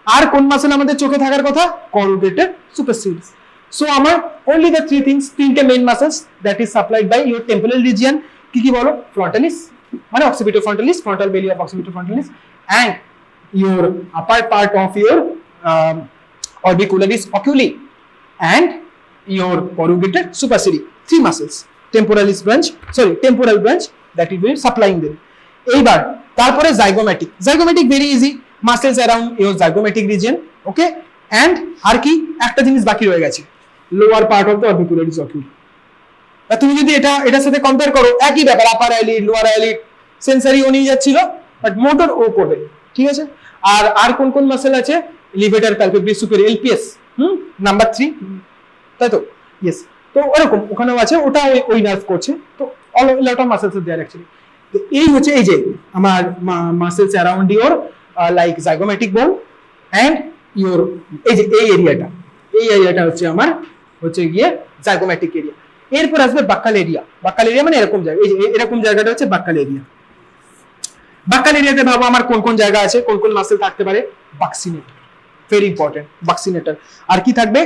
Speaker 1: আর কোন muscle আমাদের চোখে থাকার কথা? Corrugated supercilii. সো আমার only the three things, তিনটে main muscles that is supplied by your temporal region, কি কি বলো? ফ্রন্টালিস মানে occipitofrontalis, frontal belly of occipitofrontalis, and your upper part of your orbicularis oculi and your corrugated supercilii. Three muscles, temporal branch that is will supplying them. এইবার তারপরে zygomatic very easy, muscles around your zygomatic region, okay, and আর কি একটা জিনিস বাকি রয়ে গেছে, lower part of the orbicularis oculi. তুমি যদি এটার সাথে কম্পেয়ার করো, একই ব্যাপার, আপার আইলিড লোয়ার আইলিড সেন্সরি ও নিয়ে যাচ্ছিল, বাট মোটর ও করবে, ঠিক আছে। আর কোন কোন মাসেল আছে? লিভেটার প্যালপেব্রি সুপিরিয়র, এলপিএস, নাম্বার 3, তাই তো? ইয়েস। তো এরকম ওখানেও আছে, ওটা ওই নার্ভ করছে। তো all lot of muscles are there actually. তো এই হচ্ছে এই যে আমার muscles around your like zygomatic bone and your এই যে এই এরিয়াটা হচ্ছে আমার হচ্ছে গিয়ে জাইগোম্যাটিক এরিয়া। এরপর আসবে বাক্কাল এরিয়া মানে এরকম জায়গা, এই যে এরকম জায়গাটা হচ্ছে বাক্কাল এরিয়া। বাক্কাল এরিয়াতে ভাবো আমার কোন কোন জায়গা আছে, কোন কোন মাসেল থাকতে পারে? বাক্সিনেটর, ভেরি ইম্পর্টেন্ট, বাক্সিনেটর। আর কি থাকবে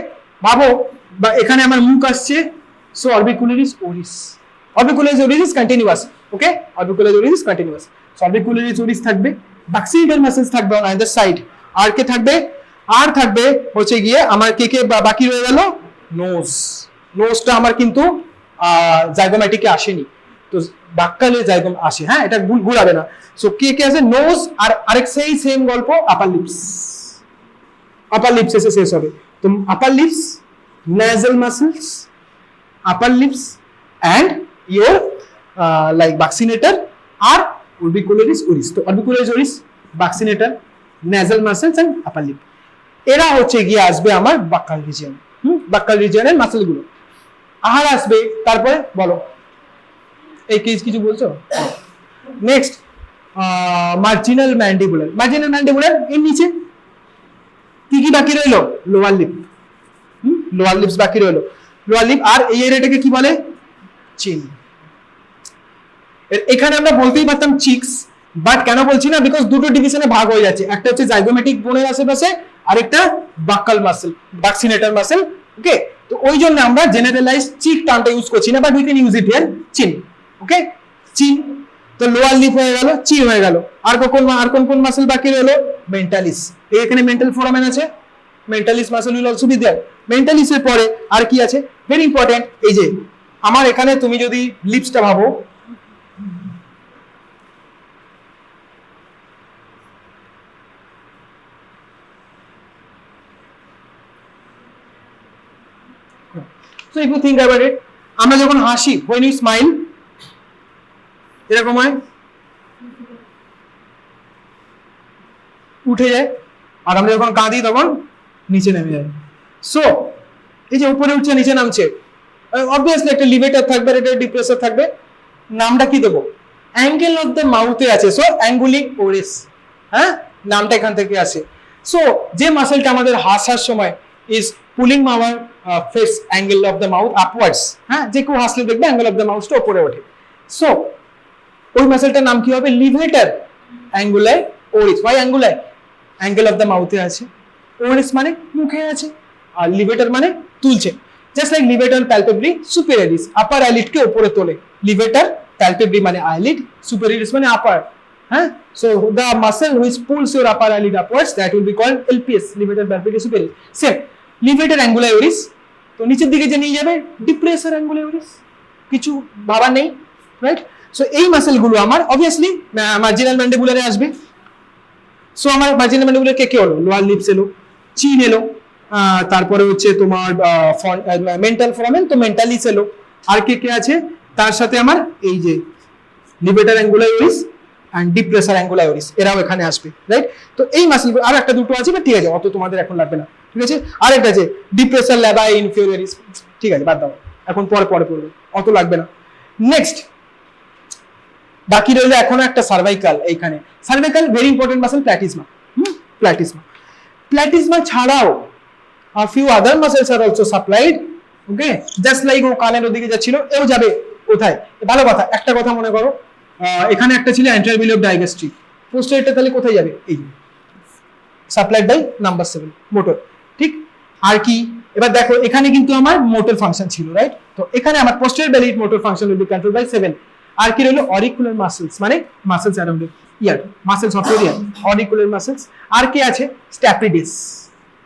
Speaker 1: ভাবো, বা এখানে আমার মুখ আসছে, so orbicularis oris is continuous, okay, orbicularis oris continuous, so orbicularis oris থাকবে, বাক্সিনেটর মাসেলস থাকবে অন আইদার সাইড। আর কে থাকবে? আর থাকবে হচ্ছে গিয়ে আমার কে বাকি রয়ে গেল? নোজটা আমার কিন্তু জাইগোম্যাটিকে আসেনি, তো বাক্কালে জাইগোম আসে, হ্যাঁ, এটা ঘুরাবে না। সো কে আছে? নোজ, আর আরেক সেই সেম গল্প আপার লিপস এসে শেষ হবে। তো আপার lips, nasal muscles, upper lips, and your like vaccinator are orbicularis oris. তো orbicularis oris, vaccinator, nasal muscles and upper lip, এরা হচ্ছে গিয়ে আসবে আমার বাক্কাল রিজিয়ন। বাক্কাল রিজিয়নের মাসেল গুলো। আর আসবে তারপরে বলো, এই কিছু বলছো? নেক্সট মার্জিনাল ম্যান্ডিবুলার, এর নিচে কি কি বাকি রইলো? লোয়ার লিপস বাকি রইলো, লোয়ার লিপ। আর এই এরিয়াটাকে কি বলে? চিন। এখানে আমরা বলতেই পারতাম চিক্স, বাট কেন বলছি না? বিকজ দুটো ডিভিশনে ভাগ হয়ে যাচ্ছে, একটা হচ্ছে জাইগোম্যাটিক বোনের আশেপাশে, আরেকটা বাক্কাল মাসেল, বাক্সিনেটর মাসেল, ওকে। তো ওই জন্য আমরা জেনারেলাইজ চিক টার্মটা ইউজ করছি না, but we can use it here, চিন, ওকে, চিন। তো লোয়ার লিপ হয়ে গেল, চিন হয়ে গেল। আর কোন মাসেল বাকি রইলো? মেন্টালিস। এখানে মেন্টাল ফোরামেন আছে, mentalis muscle will also be there. মেন্টালিসের পরে আর কি আছে? ভেরি ইম্পর্টেন্ট, এই যে আমার এখানে তুমি যদি লিপসটা ভাবো, so if you think about it, আমরা যখন হাসি, when you smile, এরকম হয়, উঠে যায়, আর আমরা যখন কাঁদি তখন নিচে নেমে যায়। সো এই যে উপরে উঠছে নিচে নামছে, অবভিয়াসলি একটা লিভেটার থাকবে, একটা ডিপ্রেসর থাকবে। নামটা কি দেবো? অ্যাঙ্গেল অফ দ্য মাউথে আছে, সো অ্যাঙ্গুলিং ওরিস, হ্যাঁ, নামটা এখান থেকে আসে। সো যে মাসেলটা আমাদের হাসার সময় is pulling our face angle of the mouth upwards, হ্যাঁ, যে কেউ হাসলে দেখবে অ্যাঙ্গেল অফ দ্য মাউথটা উপরে ওঠে। সো ওই মাসেলটার নাম কি হবে? Levator angular oris. Why angular? Angle of the মাউথে আছে, ওরিস মানে মুখে আছে, আর লিভেটার মানে তুলছে। জাস্ট লাইক লিভেটার প্যালপেব্রি সুপিরিয়রিস, আপার আইলিডকে উপরে তোলে। লিভেটার প্যালপেব্রি মানে আইলিড, সুপিরিয়রিস মানে আপার, হ্যাঁ। So the muscle which pulls your upper eyelid upwards, that will be called LPS, levator palpebrae superioris. Same levator angular oris, তো নিচের দিকে যে নিয়ে যাবে ডিপ্রেসর অ্যাঙ্গুলার ওরিস, কিছু ভাবার নেই, রাইট। সো এই মাসেলগুলো আমার অবভিয়াসলি মার্জিনাল ম্যান্ডিবুলারে আসবে। সো আমার মার্জিনাল ম্যান্ডিবুলার কে হলো? লোয়ার লিপস এলো, চিন এলো, তারপরে হচ্ছে তোমার মেন্টাল ফোরামেন, তো মেন্টালিস এলো। আর কে আছে তার সাথে? আমার এই যে levator angular oris and depressor angular oris, এরাও এখানে আসবে, রাইট। তো এই মাসেল আর একটা দুটো আছে, বাট ঠিক আছে, অত তোমাদের এখন লাগবে না, ঠিক আছে। আরেকটা আছে ডিপ্রেসর ল্যাবাই ইনফিরিয়রিস, ঠিক আছে, বাদ দাও, এখন পরে পড়বে, অত লাগবে না। নেক্সট বাকি রইলো এখনো একটা সার্ভাইকাল। এইখানে cervical very important muscle, platysma ছাড়াও a few other muscles are also supplied okay, just like ও কানের ওদিকে যাচ্ছিল, এও যাবে কোথায়? ভালো কথা, একটা কথা মনে করো, এখানে একটা ছিল অ্যান্টারভিলিয়ার ডাইগ্যাস্ট্রিক, পোস্টেরিয়রটা তাহলে কোথায় যাবে? এই সাপ্লাইড বাই নাম্বার 7 মোটর, ঠিক? আর কি, এবার দেখো এখানে কিন্তু আমার মোটর ফাংশন ছিল, রাইট? তো এখানে আমার posterior belly motor function will be control by 7। আর কি রইল? অরিকুলার মাসলস, মানে muscles around ear, muscles of ear, auricular muscles. আর কি আছে? Stapedius,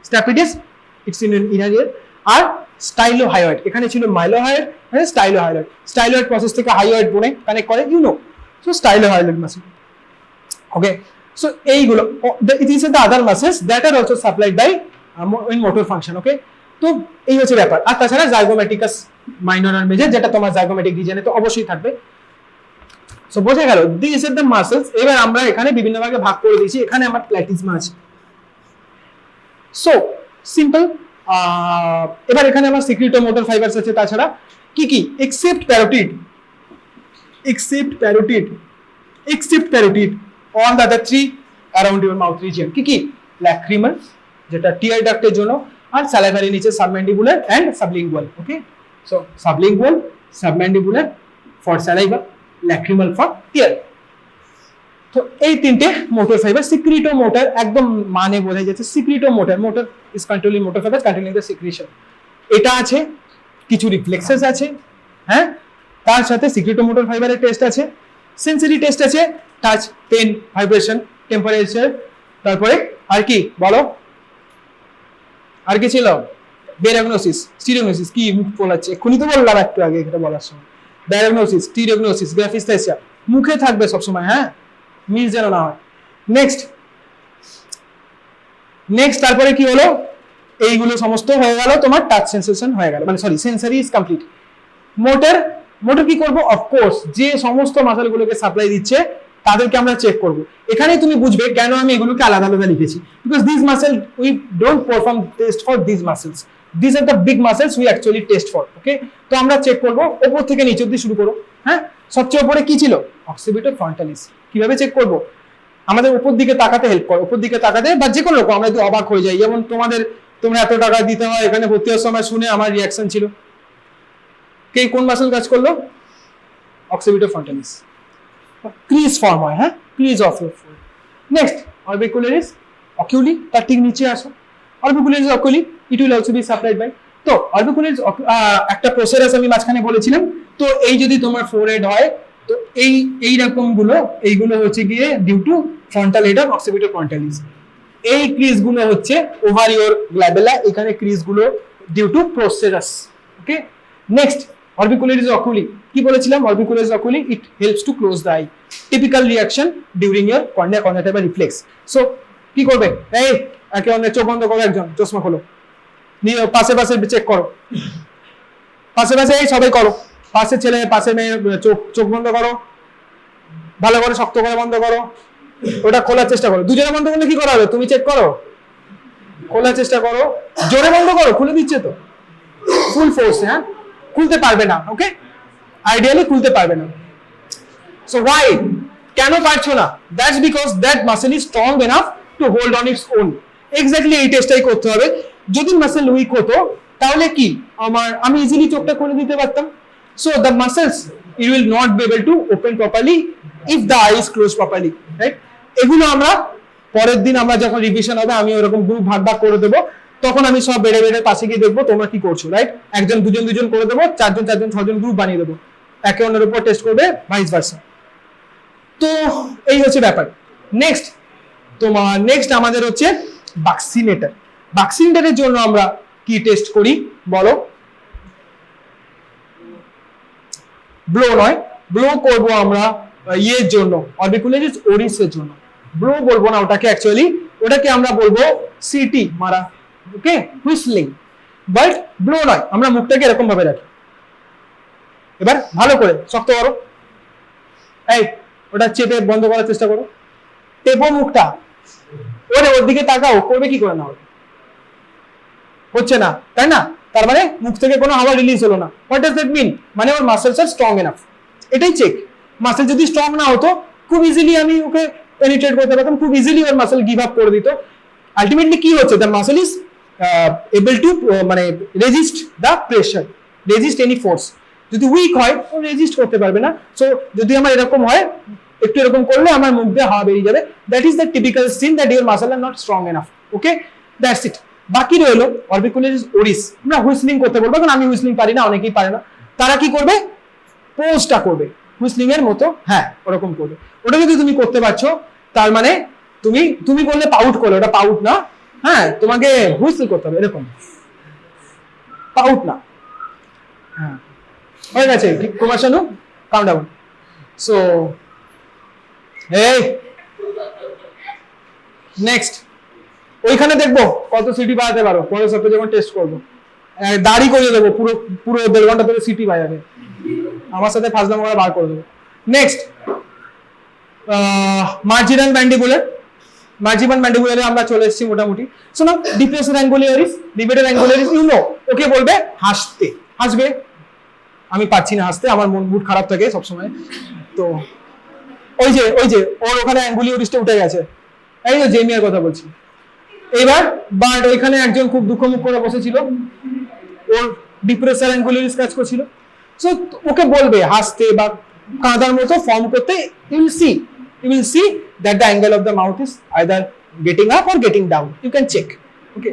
Speaker 1: stapedius it's in inner ear. আর স্টাইলোহাইড, এখানে ছিল মাইলোহাইড, মানে স্টাইলোহাইড, স্টাইলোহাইড প্রসেস থেকে হাইওয়েড বোনে কানেক্ট করে, you know, so stylohyoid muscle. Okay, so এইগুলো it is the other muscles that are also supplied by in motor function. ওকে, তো এই হচ্ছে ব্যাপার। আর তাছাড়া জাইগোমেটিকাস মাইনর আর মেজর, যেটা তোমার জাইগোমেটিক রিজনে তো অবশ্যই থাকবে। সো বোঝা গেল, দিস আর দ্য মাসলস। এবার আমরা এখানে বিভিন্ন ভাগে ভাগ করে দিয়েছি, এখানে আমার প্ল্যাটিজমা আছে। So simple. এবার এখানে আমার সিক্রিটো মোটর ফাইবারস আছে, তাছাড়া কি কি? Except parotid, except parotid, except parotid, all the other three around your mouth region. কি কি? lacrimal, যেটা টিয়ার ডাক্টের জন্য, আর salivary নিচে submandibular and sublingual. Okay, so sublingual, submandibular for saliva, lacrimal for tear. তো এই তিনটে মোটর ফাইবার। সিক্রিটো মোটর একদম মানে বোঝা যাচ্ছে, secretomotor, motor is controlling motor fibre, controlling the secretion. এটা আছে, কিছু রিফ্লেক্সেস আছে, হ্যাঁ, তার সাথে সিক্রিটো মোটর ফাইবারের টেস্ট আছে, সেন্সরি টেস্ট আছে, টাচ, পেন, ভাইব্রেশন, টেম্পারেচার, তারপরে আর কি বলো? আর কি ছিল? ডায়াগনোসিস, স্টিরিওগনোসিস, কি মুখ বলাচ্ছে, এক্ষুনি তো বললাম একটু আগে এটা বলার সময়। ডায়াগনোসিস, স্টিরিওগনোসিস, গ্রাফিস্থেসিয়া মুখে থাকবে সবসময়, হ্যাঁ, মিস যেন না হয়। নেক্সট, নেক্সট তারপরে কি হলো? এইগুলো সমস্ত হয়ে গেল, তোমার টাচ সেন্সেশন হয়ে গেল, মানে sorry, sensory is complete. Motor, motor কি করবো? অফকোর্স যে সমস্ত মাসলগুলোকে সাপ্লাই দিচ্ছে তাদেরকে আমরা চেক করব। এখানে তুমি বুঝবে কেন আমি এগুলোকে আলাদা আলাদা লিখেছি, because this muscle we don't perform test for this muscles, this are the big muscles we actually test for. Okay, তো আমরা চেক করব উপর থেকে নিচে অবধি শুরু করো। হ্যাঁ, সবচেয়ে উপরে কি ছিল? অক্সিপিটো ফ্রন্টালিস। কিভাবে চেক করব? আমাদের উপর দিকে তাকাতে হেল্প করো, উপর দিকে তাকাতে, বা যে কোনো রকম আমরা একটু অবাক হয়ে যাই, যেমন তোমরা এত টাকা দিতে হয় এখানে ভর্তি হওয়ার সময় শুনে আমার রিয়াকশন ছিল, কে কোন মাসেল কাজ করলো? অক্সিপিটো ফ্রন্টালিস। ক্রিজ ফর্ম হয়, হ্যাঁ, crease of your fore. Next, orbicularis oculi, তার ঠিক নিচে আসো। Orbicularis oculi, it will also be supplied by. তো অরবিকুলারিস একটা প্রসেস আমি মাঝখানে বলেছিলাম, তো এই যদি তোমার ফোরহেড হয়, তো এই রকম গুলো, এইগুলো হচ্ছে গিয়ে due to frontal head of occipitofrontalis. এই ক্রিজ গুলো হচ্ছে ওভার ইওর গ্ল্যাবেলা, এখানে ক্রিজ গুলো due to procerus. Okay, next, orbicularis oculi, কি বলেছিলাম? Orbicularis oculi, it helps to close the eye, typical reaction during your cornea conjunctiva reflex. So কি করবে? এই একে অন্যের চোখ বন্ধ করো, একজন চশমা খোলো, নিয়ে পাশে পাশে চেক করো, পাশে পাশে এই সবাই করো, পাশে ছেলে পাশে মেয়ে, চোখ বন্ধ করো, ভালো করে শক্ত করে বন্ধ করো, ওটা খোলার চেষ্টা করো। দুজনে বন্ধ করলে কি করা হবে? তুমি চেক করো, খোলার চেষ্টা করো, জোরে বন্ধ করো, খুলে দিচ্ছে তো, ফুল ফোর্স, হ্যাঁ, খুলতে পারবে না। ওকে, আইডিয়ালি খুলতে পারবে না। সো ওয়াই, কেন পারছো না? That's because that muscle is strong enough to hold on its own. Exactly এই টেস্টটাই করতে হবে। যদি মাসেল উইক হতো তাহলে কি আমি ইজিলি চোখটা খুলে দিতে পারতাম। So the muscles you will not be able to open properly if the eye is close properly, right? এগুলো আমরা পরের দিন আমরা যখন রিভিশন হবে, আমি ওরকম গ্রুপ ভাগ ভাগ করে দেবো, তখন আমি সব বেড়ে বেড়ে পাশে গিয়ে দেখবো তোমরা কি করছো, রাইট? একজন দুজন করে দেবো, চারজন 6জন গ্রুপ বানিয়ে দেবো, একে অন্যের উপর টেস্ট করবে, ভাইস ভার্সা। তো এই হচ্ছে ব্যাপার। নেক্সট আমাদের হচ্ছে ভ্যাকসিনেটর। ভ্যাকসিনেটরের জন্য আমরা কি টেস্ট করি বলো? ব্লো নয়, ব্লো করবো আমরা ইয়ের জন্য, অরবিকুলারিস ওরিসের জন্য। ব্লো বলবো না ওটাকে, অ্যাকচুয়ালি ওটাকে আমরা বলবো সিটি মারা, ওকে, হুইসলিং। বাট ব্লো নয়, আমরা মুখটাকে এরকম ভাবে রাখি। এবার ভালো করে শক্ত করো, এই ওটা চেপে বন্ধ করার চেষ্টা করো, টেপো মুখটা, ওর দিকে তাকাও, করবে কি করে না? হচ্ছে না, তাই না? তার মানে মুখ থেকে কোনো হাওয়া রিলিজ হলো না। What does that mean? মানে ওর মাসেলস আর স্ট্রং এনাফ, এটাই চেক। মাসেল যদি স্ট্রং না হতো, খুব ইজিলি আমি ওকে পেনিট্রেট করতে পারতাম, খুব ইজিলি ওর মাসেল গিভ আপ করে দিত। আলটিমেটলি কি হচ্ছে? The muscle is able to মানে resist the pressure, resist any force. যদি উইক হয় ও রেজিস্ট করতে পারবে না। সো যদি আমার এরকম হয়, একটু এরকম করলে আমার মুখ দিয়ে হাওয়া বেরিয়ে যাবে, that is the typical scene that your muscle are not strong enough. Okay, that's it. বাকি রইলো অরবিকুলারিস ওরিস। আমরা হুইসলিং করতে বলবো, কারণ আমি হুইসলিং পারি না, অনেকেই পারে না। তারা কি করবে? পোজটা করবে হুইসলিং এর মতো, হ্যাঁ ওরকম করবে। ওটা যদি তুমি করতে পারছো তার মানে তুমি বললে পাউট করলে, ওটা পাউট না, হ্যাঁ তোমাকে হুইসল করতে হবে এরকম, পাউট না। হ্যাঁ হয়ে গেছে কুমার শানু, কাম ডাউন। সো এই নেক্সট ওইখানে দেখবো কত সিটি বাজাতে পারো, পরের সপ্তাহে যখন টেস্ট করবো দাড়ি করিয়ে দেবো, পুরো পুরো 1.5 ঘন্টা ধরে সিটি বাজাবে, আমার সাথে ফাজলামো করে বার করে দেবো। Next marginal mandibular. মার্জিনাল ম্যান্ডিবুলারে আমরা চলে এসেছি মোটামুটি। সো না ডিপ্রেসর অ্যাঙ্গুলিয়ারিস, লিভেটর অ্যাঙ্গুলিয়ারিস, ইউ নো ওকে বলবে হাসতে, হাসবে। আমি পাচ্ছি না হাসতে, আমার মুড খারাপ থাকে সবসময়। তো ওই যে ওর ওখানে অ্যাঙ্গুলিয়ারিসটা উঠে গেছে, এই যে জেমিয়ার কথা বলছি। এইবার বাট ওইখানে একজন খুব দুঃখ মুখ করে বসেছিল, ওর ডিপ্রেসর অ্যাঙ্গুলিয়ারিস কাজ করছিল। সো ওকে বলবে হাসতে বা কাঁদার মতো ফর্ম করতে। You will see that the angle of the mouth is either getting up or getting down, you can check. Okay,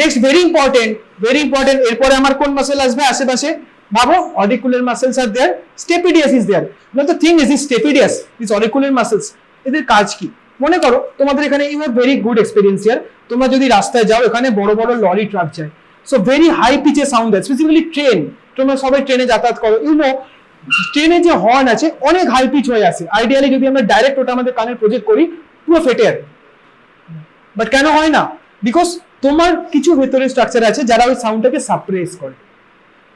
Speaker 1: next very important, এরপরে আমার কোন মাসেল আসবে আশেপাশে? ভাবো auricular muscles are there, stapedius is there. Now the thing is stapedius is auricular muscles, এদের কাজ কি? মনে করো তোমাদের এখানে you have very good experience here, তোমরা যদি রাস্তায় যাও এখানে বড় বড় লরি ট্রাক যায়, সো ভেরি হাই পিচে সাউন্ড দেয়, স্পেসিফিক্যালি ট্রেন, তোমরা সবাই ট্রেনে যাতায়াত করো, ইউ নো ট্রেনে যে হর্ন আছে অনেক হাই পিচ হয়ে আসে। আইডিয়ালি যদি আমরা ডাইরেক্ট ওটা আমাদের কানে প্রজেক্ট করি পুরো ফেটে যাবে, বাট কেন হয় না? বিকজ তোমার কিছু ভেতরে স্ট্রাকচার আছে যারা ওই সাউন্ডটাকে সাপ্রেস করে।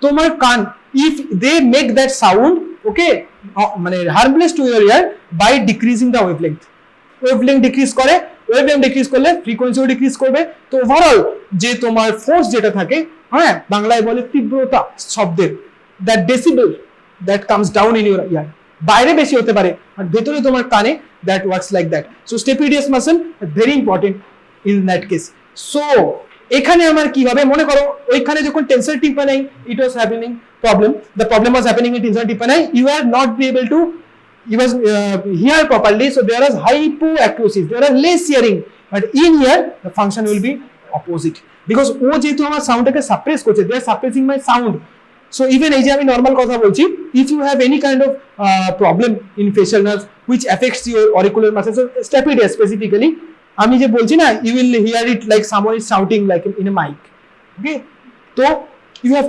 Speaker 1: তোমার কান, if they make that sound, okay, মানে harmless to your ear by decreasing the wavelength. Wavelength decrease করে, ওয়েভলেংথ ডিক্রিজ করলে ফ্রিকোয়েন্সিও ডিক্রিজ করবে। তো ওভারঅল যে তোমার ফোর্স যেটা থাকে, হ্যাঁ বাংলায় বলে তীব্রতা শব্দের, that decibel that comes down in your ear, বাইরে বেশি হতে পারে আর ভেতরে তোমার কানে that works like that. So stapedius muscle very important in that case. So এখানে আমার কি হবে? মনে করো ওইখানে যখন tensor tympani it was happening, the problem was happening in tensor tympani, you are not be able to hear properly, so there is hypoacusis, there is less hearing, but in here the function will be opposite, because ও যেহেতু আমার সাউন্ডটাকে suppress করছে, they are suppressing my sound. So even এই যে আমি normal কথা বলছি, if you have any kind of problem in facial nerves which affects your auricular muscles, so stapedius specifically, আমি যে বলছি না, you will hear it like someone is shouting like in a mic. Okay, so you have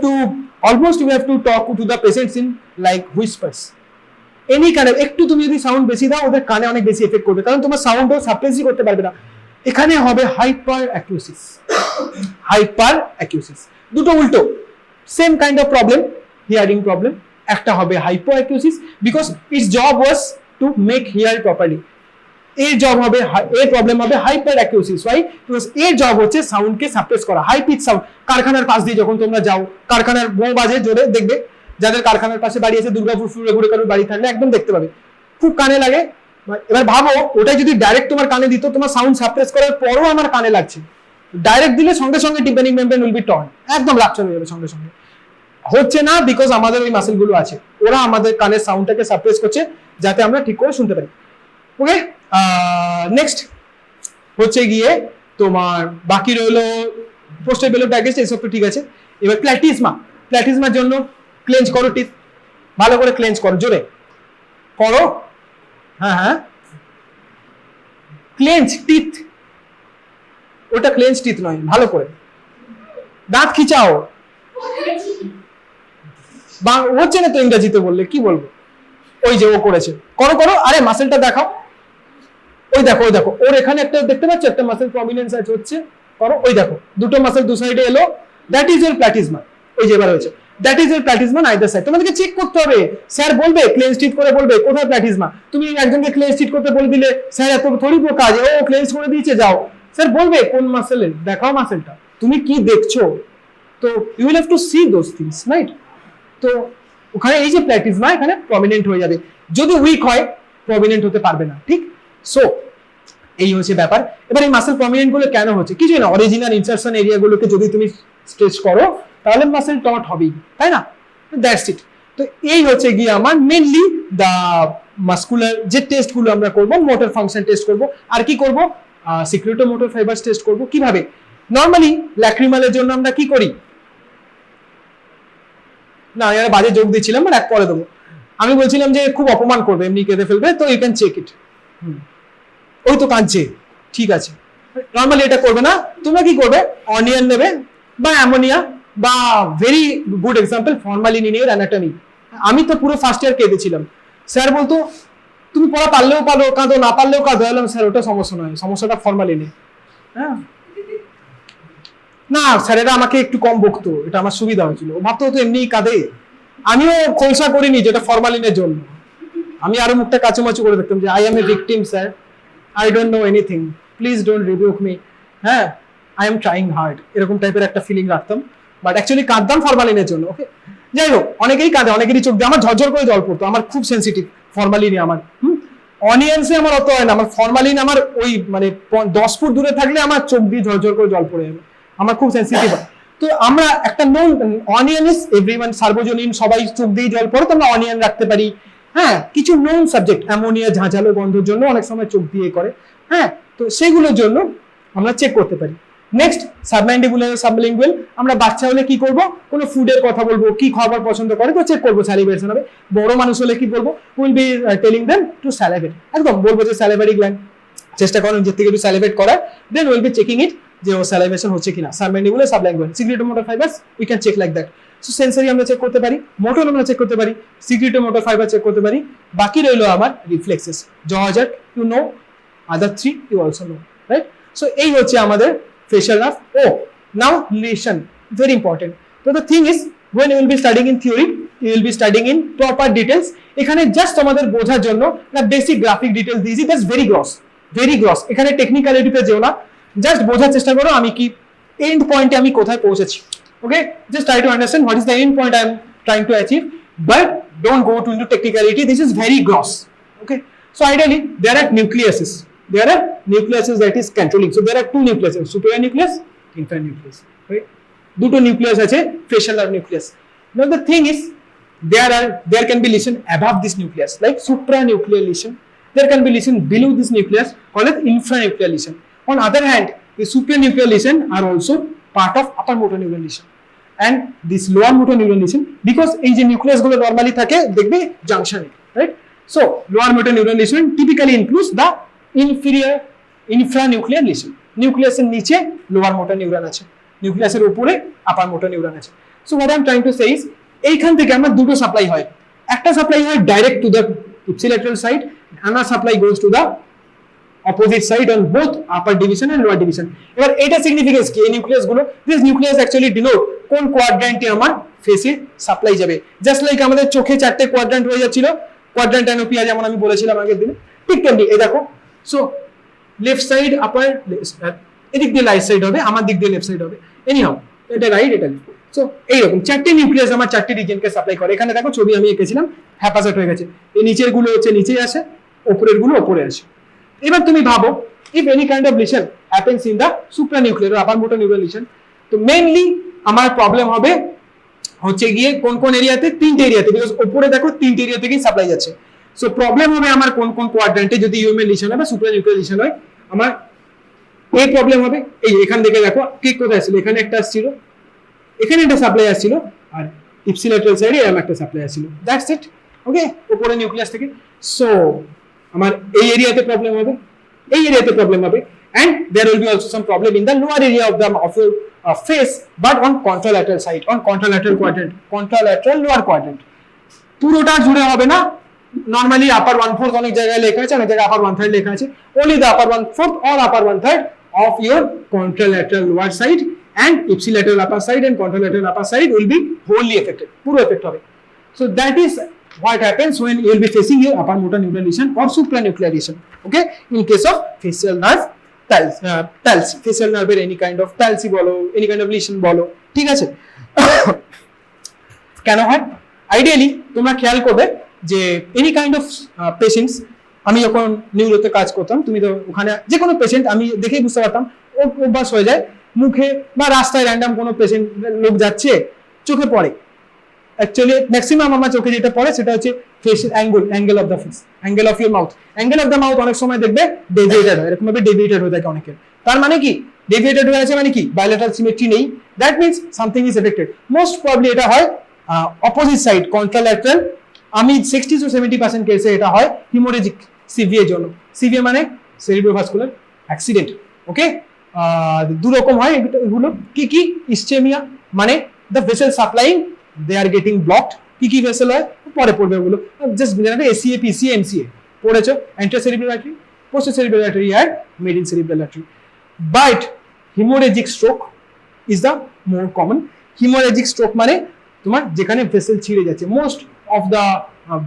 Speaker 1: to talk to the patients in like whispers. Any kind of, একটু তুমি যদি sound বেশি দাও ওদের কানে অনেক বেশি এফেক্ট করবে, কারণ তোমার সাউন্ডও সাপ্রেসই করতে পারবে না। এখানে হবে হাইপার অ্যাকিউসিস, দুটো উল্টো, same kind of problem, hearing problem. একটা হবে hypoacusis because its job was to make hear properly, এর জব হবে, এর প্রবলেম হবে হাইপার অ্যাকিউসিস। ওয়াই? বিকজ এর জব হচ্ছে সাউন্ডকে সাপ্রেস করা, হাই পিচ সাউন্ড। কারখানার পাশ দিয়ে যখন তোমরা যাও, কারখানার বউ বাজে জোরে, দেখবে যাদের কারখানার পাশে বাড়ি আছে, দুর্গাপুর ফুলগুড়ে কারোর বাড়ি থাকলে একদম দেখতে পাবে, খুব কানে লাগে। এবার ভাবো ওটাই যদি ডাইরেক্ট তোমার কানে দিত, তোমার সাউন্ড সাপ্রেস করার পরও আমার কানে লাগছে, ডাইরেক্ট দিলে সঙ্গে সঙ্গে tympanic membrane will be torn, একদম রাপচার হয়ে যাবে সঙ্গে সঙ্গে। হচ্ছে না বিকজ আমাদের ওই মাসেলগুলো আছে, ওরা আমাদের কানের সাউন্ডটাকে সাপ্রেস করছে যাতে আমরা ঠিক করে শুনতে পারি। ওকে, নেক্সট হচ্ছে গিয়ে তোমার বাকি রইলো পোস্টেবল ডাইজেস্ট, এসব তো ঠিক আছে। এবার প্ল্যাটিজমার জন্য ক্লেঞ্চ করো টিথ, ভালো করে ক্লেঞ্চ করো, জোরে করো, হ্যাঁ ক্লেঞ্চ টিথ, ওটা ক্লেঞ্চ টিথ নয়, ভালো করে দাঁত খিচাও। হচ্ছে না তো ইংরেজিতে বললে কি বলবো? ওই যে ও করেছে, করো, আরে মাসেলটা দেখাও, ওই দেখো ওর এখানে একটা দেখতে পাচ্ছ, একটা মাসেল প্রমিনেন্স আছে, হচ্ছে করো, ওই দেখো দুটো মাসেল দু সাইডে এলো, দ্যাট ইজ ইউর প্ল্যাটিজমা। ওই যে এবার হয়েছে, that is your platysma either side. তোমাদেরকে চেক করতে হবে, স্যার বলবে ক্লেন্স টিট করে বলবে কোথায় প্ল্যাটিজমা। তুমি একজনকে ক্লেন্স টিট করতে বলে দিলে, স্যার এত থোড়ি কাজ, ও ক্লেন্স করে দিয়েছে, যাও, স্যার বলবে কোন মাসেলের, দেখাও মাসেলটা, তুমি কি দেখছো। তো you will have to see those things, right? তো ওখানে এই যে প্ল্যাটিজমা এখানে প্রমিনেন্ট হয়ে যাবে, যদি উইক হয় প্রমিনেন্ট হতে পারবে না, ঠিক? সো এই হচ্ছে ব্যাপার। এবার এই মাসেল প্রমিনেন্ট গুলো কেন হচ্ছে, কিছুই না, অরিজিনাল ইনসারশন এরিয়া গুলোকে যদি তুমি স্ট্রেচ করো তাহলে মাসেল টট হবেই, তাই না? That's it. তো এই হচ্ছে গিয়ে আমার মেইনলি দা মাসকুলার যে টেস্ট গুলো আমরা করব, মোটর ফাংশন টেস্ট করব, আর কি করব, সিক্রেটো মোটর ফাইবারস টেস্ট করব। কিভাবে? নরমালি ল্যাক্রিমালের জন্য আমরা কি করি, না আমি বাজে যোগ দিচ্ছিলাম, বাট এক পরে দেবো। আমি বলছিলাম যে খুব অপমান করবে, এমনি কেঁদে ফেলবে, তো ইউ ক্যান চেক ইট। ওই তো কাঁদছে, ঠিক আছে, নর্মালি এটা করবে না। তোমরা কি করবে, অনিয়ন নেবে বা অ্যামোনিয়া বা very good example formalin in your anatomy. আমি তো পুরো ফার্স্ট ইয়ার কেঁদেছিলাম, স্যার বলতো তুমি পড়া পারলেও পারো কাঁদো, না পারলেও কাঁদো। এলাম স্যার ওটা সমস্যা নয়, সমস্যাটা ফর্মালিনে। হ্যাঁ না, স্যারেরা আমাকে একটু কম বকতো, এটা আমার সুবিধা হয়েছিল। ও ভাবতো তো এমনি কাঁদে, আমিও খোলসা করিনি যেটা ফরমালিনের জন্য। আমি আরো মুখটা কাচুমাচু করে দেখতাম যে I M A victim sir, I don't know anything, please don't rebuke me, হ্যাঁ আই এম ট্রাইং হার্ড, এরকম টাইপের একটা ফিলিং রাখতাম। বাট অ্যাকচুয়ালি কাঁদতাম ফরমালিনের জন্য। ওকে, যাই হোক, অনেকেই কাঁদে, অনেকেরই চোখ দিয়ে, আমার ঝরঝর করে জল পড়তো, আমার খুব সেন্সিটিভ ফরমালিনে। আমার অনিয়ন্সে আমার অত হয় না, আমার ফরমালিন আমার ওই মানে 10 ফুট দূরে থাকলে আমার চোখ দিয়ে ঝরঝর করে জল পড়ে যাবে, আমার খুব সেন্সিটিভ। তো আমরা একটা নোন অনিয়ন ইজ এভরিওয়ান, সার্বজনীন, সবাই চোখ দিয়ে জল পড়ে, তো আমরা অনিয়ন রাখতে পারি। হ্যাঁ, কিছু নোন সাবজেক্ট, অ্যামোনিয়া ঝাঁঝালো গন্ধের জন্য অনেক সময় চোখ দিয়ে করে, হ্যাঁ, তো সেগুলোর জন্য আমরা চেক করতে পারি। Next, submandibular, sublingual. আমরা বাচ্চা হলে কি করব, কোনো ফুডের কথা বলবো, কি খাবার পছন্দ করে, তো চেক করবো স্যালিভেশন হবে। বড় মানুষ হলে কি বলবো, will be telling them to salivate, একদম বলবো যে স্যালিভারি গ্ল্যান্ড, চেষ্টা করো নিজের থেকে একটু স্যালিভেট করার, then will be checking it যে ও স্যালিভেশন হচ্ছে কিনা। Submandibular, sublingual, secretomotor fibres we can check like that. So sensory আমরা চেক করতে পারি, মোটর আমরা চেক করতে পারি, সিক্রেটো মোটর ফাইবার চেক করতে পারি। বাকি রইলো আমার reflexes, jaw jerk you know, other 3 you also know, right? So এই হচ্ছে আমাদের facial nerve. Oh, now relation, very important. So the thing is, when you will be studying in theory, you will be studying in proper details. এখানে just আমাদের বোঝার জন্য না basic graphic details দিয়েছি, that's very gross, very gross. এখানে টেকনিক্যালিটিতে যেও না, just বোঝার চেষ্টা করো আমি কি এন্ড পয়েন্টে আমি কোথায় পৌঁছেছি। Okay, just try to understand what is the end point I am trying to achieve, but don't go to into technicality, this is very gross. Okay, so ideally there are nucleuses, there are nucleuses that is controlling. So there are two nucleuses, superior nucleus, inferior nucleus, right? দুটো nucleus আছে, facial nerve nucleus. Now the thing is, there can be lesion above this nucleus like supranuclear lesion, there can be lesion below this nucleus called as infranuclear lesion. On other hand, the supranuclear lesion are also part of upper motor neuron lesion and this lower motor neuron lesion, because এই যে nucleus গুলো normally থাকে দেখবে জাংশনে, right? So lower motor neuron lesion typically includes the infranuclear lesion. নিউক্লিয়াসের নিচে lower motor neuron আছে, নিউক্লিয়াসের উপরে আপার মোটর নিউরন আছে। So what I am trying to say is, এইখান থেকে আমার দুটো সাপ্লাই হয়, একটা সাপ্লাই হয় direct to the ipsilateral side, another supply goes to the opposite side on both upper division and lower division. এবার এটা সিগনিফিকেন্স কি, এই নিউক্লিয়াস গুলো, দিস নিউক্লিয়াস অ্যাকচুয়ালি ডিনোট কোন কোয়াড্র্যান্টে আমার ফেসে সাপ্লাই যাবে। জাস্ট লাইক আমাদের চোখে 4টে কোয়াড্র্যান্ট হয়ে যাচ্ছিল, কোয়াড্র্যান্ট অ্যানোপিয়া যেমন আমি বলেছিলাম আগের দিনে, ঠিক তেমনি এই দেখো। সো লেফট সাইড আপার, এদিক দিয়ে রাইট সাইড হবে, আমার দিক দিয়ে লেফট সাইড হবে, এনিহাউ এটা রাইট এটা লেফট। সো এইরকম 4টে নিউক্লিয়াস আমার 4টে রিজিয়নকে সাপ্লাই করে। এখানে দেখো ছবি আমি এঁকেছিলাম, হ্যাপাসাইট হয়ে গেছে, এই নিচের গুলো হচ্ছে নিচে আসে, উপরের গুলো উপরে আসে। এবার তুমি ভাবো, if any kind of lesion happens in the supranuclear or upper motor neuron lesion, তো মেইনলি আমার প্রবলেম হবে হচ্ছে গিয়ে কোন কোন এরিয়াতে, 3টে এরিয়াতে, বিকজ উপরে দেখো 3টে এরিয়া থেকেই সাপ্লাই যাচ্ছে। সো প্রবলেম হবে আমার কোন কোন কোয়াড্র্যান্টে যদি ইউএমএল লিশন হয় বা সুপ্রানিউক্লিয়ার লিশন হয়, আমার এই প্রবলেম হবে। এই এখান থেকে দেখো ঠিক কোথায় আসছিল, এখানে একটা আসছিল, এখানে একটা সাপ্লাই আসছিল, আর ইপসিলেটারাল সাইডে এরকম একটা সাপ্লাই আসছিল, দ্যাটস ইট। ওকে, উপরে নিউক্লিয়াস থেকে। সো আমার এই এরিয়াতে প্রবলেম হবে, এই এরিয়াতে প্রবলেম হবে, and there will be also some problem in the lower area of your face, but on contralateral side, on contralateral quadrant, contralateral lower quadrant, পুরোটা জুড়ে হবে না। নরমালি আপার 1/4 অনেক জায়গায় লেখা আছে, অনেক জায়গায় আপার 1/3 লেখা আছে, only the upper 1/4 or upper 1/3 of your contralateral lower side and ipsilateral upper side and contralateral upper side will be wholly affected, পুরো এফেক্ট হবে। So that is what happens when you will be facing your upper motor neuron lesion or supranuclear lesion. Okay, in case of facial nerve palsy, facial nerve any kind of palsy বলো, any kind of lesion বলো, ঠিক আছে? কেন হয়? Ideally তোমরা খেয়াল করবে যে এনি কাইন্ড অফ পেশেন্টস আমি যখন নিউরোতে কাজ করতাম, তুমি তো ওখানে যে কোনো পেশেন্ট আমি দেখেই বুঝতে পারতাম, অভ্যাস হয়ে যায়, মুখে বা রাস্তায় র্যান্ডাম কোনো পেশেন্ট লোক যাচ্ছে, চোখে পড়ে। অ্যাকচুয়ালি ম্যাক্সিমাম আমার চোখে যেটা পড়ে সেটা হচ্ছে facial angle of the face, angle of your mouth. Angle of the mouth অনেক সময় দেখবে ডেভিয়েটেড হয়, এরকম ভাবে ডেভিয়েটেড হয়ে থাকে অনেকের। তার মানে কি ডেভিয়েটেড হয়ে আছে মানে কি বায়োলেটারাল সিমেট্রি নেই, that means something is affected. Most probably এটা হয় অপোজিট সাইড কন্ট্রাল্যাটারাল। আমি 60 to 70% কেসে এটা হয় হিমোরেজিক সিভিয়ার জন্য। সিভিয়ার মানে সেরিব্রোভাস্কুলার অ্যাক্সিডেন্ট। ওকে, দু রকম হয় এগুলো। কি কি? ইসচেমিয়া মানে the vessel supplying they are getting blocked. কি কি ভেসেল হয় পরে পড়বে ওগুলো, just generally ACA PCA MCA পড়েছো, এন্টারসেরিব্রাল আর্টারি, পোস্টোসেরিব্রাল আর্টারি আর middle cerebral artery. But haemorrhagic stroke is the more common. Haemorrhagic stroke মানে তোমার যেখানে ভেসেল ছিঁড়ে যাচ্ছে। Most of the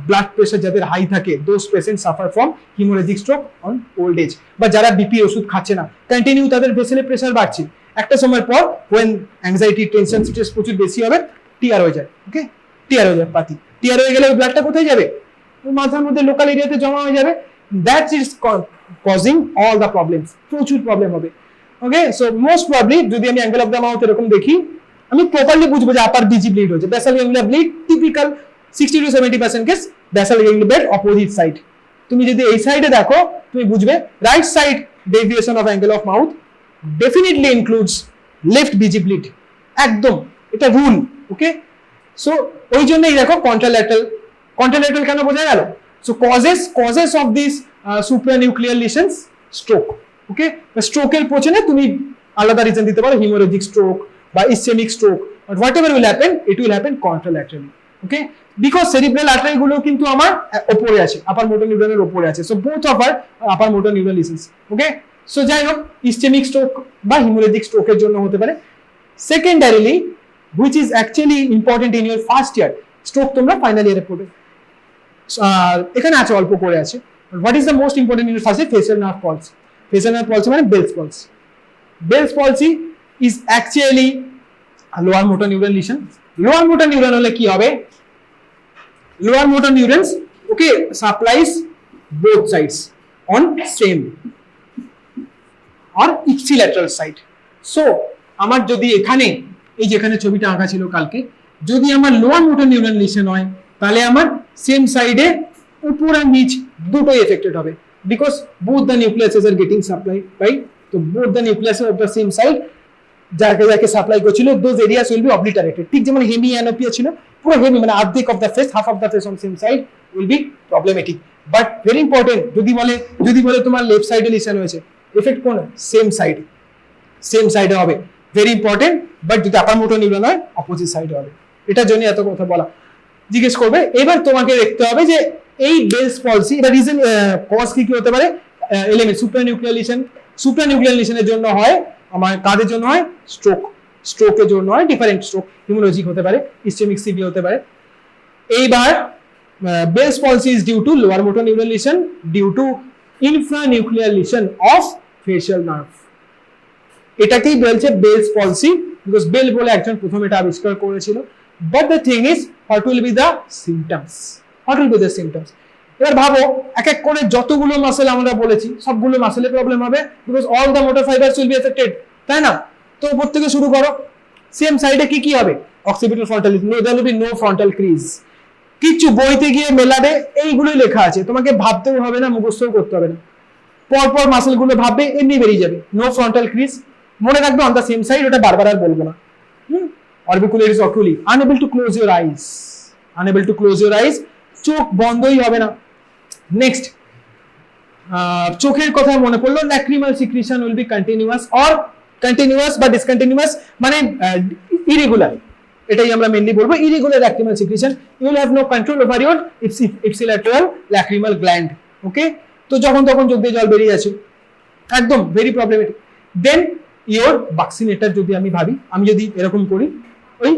Speaker 1: blood pressure যাদের হাই থাকে, those patient suffer from haemorrhagic stroke on old age. বা যারা বিপি ওষুধ খাচ্ছে না, কন্টিনিউ তাদের ভেসেলে প্রেশার বাড়ছে, একটা সময় পর ওয়েন অ্যাংজাইটি টেনশন স্ট্রেস প্রচুর বেশি হবে, টিয়ার হয়ে যায়। ওকে, টিয়ার হয়ে যায় পাতি। টিয়ার হয়ে গেলে ওই ব্লাডটা কোথায় যাবে? মাথার মধ্যে লোকাল এরিয়াতে জমা হয়ে যাবে। That is causing all the problems, প্রচুর প্রবলেম হবে। ওকে, সো মোস্ট প্রবলি যদি আমি অ্যাঙ্গেল অফ দ্য মাউথ এরকম দেখি, আমি প্রপারলি বুঝবো যে আপার বিজি ব্লিড হচ্ছে। Basal ganglia bleed typical 60 to 70% case basal ganglia bleed opposite side. তুমি যদি এই সাইডে দেখো তুমি বুঝবে right side deviation of angle of mouth definitely includes left busy bleed, একদম এটা রুল। ওকে, সো ওই জন্যই দেখো কন্ট্রাল্যাটারাল। কন্ট্রাল্যাটারাল কেন বোঝা গেল? So causes of this supranuclear lesions stroke. Okay, স্ট্রোকের পেছনে তুমি আলাদা রিজন দিতে পারো, হিমোরেজিক স্ট্রোক বা ischaemic stroke, but whatever will happen it will happen contralaterally. Okay, because cerebral artery গুলো কিন্তু আমার উপরে আছে, আপার মোটর নিউরনের উপরে আছে। So both of are upper motor neuron lesions. Okay, so যাই হোক ইসচেমিক স্ট্রোক বা হিমোরেজিক স্ট্রোকের জন্য হতে পারে। Secondarily which is actually important in your first year, stroke তোমরা ফাইনাল ইয়ারে পড়বে। এখানে আছে অল্প করে আছে। what is the most important in your first year? facial nerve palsy. facial nerve palsy মানে Bell's palsy. Bell's palsy is actually a lower motor neuron lesion. lower motor neuron হলে কি হবে? lower motor neurons okay supplies both sides on same or ipsilateral side. so আমার যদি এখানে এই যেখানে ছবিটা আঁকা ছিল কালকে, যদি আমার লোয়ার মোটর নিউরন লিশন হয় তাহলে আমার সেম সাইডে উপর আর নিচ দুটোই এফেক্টেড হবে, because both the nucleuses are getting supply, right? তো both the nucleuses of the same side যাকে যাকে সাপ্লাই করছিল, those areas will be obliterated. ঠিক যেমন হেমি অ্যানোপিয়া ছিল, পুরো হেমি মানে অর্ধেক of the face, half of the face on same side will be problematic. But very important, যদি বলে তোমার লেফট সাইডে লিশন হয়েছে, এফেক্ট কোন? সেম সাইডে হবে, ভেরি ইম্পর্টেন্ট। বাট যদি আপার মোটর নিউরন হয় অপোজিট সাইডে হবে। এটার জন্য এত কথা বলা। জিজ্ঞেস করবে, এবার তোমাকে দেখতে হবে যে এই বেলস পলসি এটা রিজন কজ কি কি হতে পারে? Element সুপ্রানিউক্লিয়ার lesion. সুপ্রানিউক্লিয়ার লিশনের জন্য হয় আমার কাদের জন্য হয়? স্ট্রোকের জন্য হয় ডিফারেন্ট স্ট্রোক, হিমোলজিক হতে পারে, ইসচেমিক সিভি হতে পারে। এইবার Bell's palsy is due to lower motor neuron lesion due to infranuclear lesion of facial nerve. এটাকেই বলছে বেলস পলসি, বিকজ বেল বলে একজন প্রথম এটা আবিষ্কার করেছিল। But the thing is what will be the symptoms? এবার ভাবো এক এক করে যতগুলো মাসেল আমরা বলেছি সবগুলো মাসেলের প্রবলেম হবে, because all the motor fibres will be affected, তাই না? তো উপর থেকে শুরু করো। সেম সাইডে কি কি হবে? Occipital frontal, there will be no frontal crease. কিছু বইতে গিয়ে মেলাবে, এইগুলোই লেখা আছে, তোমাকে ভাবতেও হবে না, মুখস্থও করতে হবে না। পরপর মাসেলগুলো ভাববে, এমনি বেরিয়ে যাবে। নো ফ্রন্টাল ক্রিজ, মনে রাখবে অন দ্য সেম সাইড, ওটা বারবার আর বলবো না। Orbicularis oculi, unable to close your eyes, চোখ বন্ধই হবে না। নেক্সট, চোখের কথা মনে পড়লো, lacrimal secretion will be continuous বা ডিসকন্টিনিউয়াস মানে ইরেগুলার। এটাই আমরা মেইনলি বলবো, irregular lacrimal secretion. You will have no control over your ipsilateral lacrimal gland. Okay, তো যখন তখন চোখ দিয়ে জল বেরিয়ে আছে, একদম very problematic. Then your vaccinator যদি আমি ভাবি, আমি যদি এরকম করি, ওই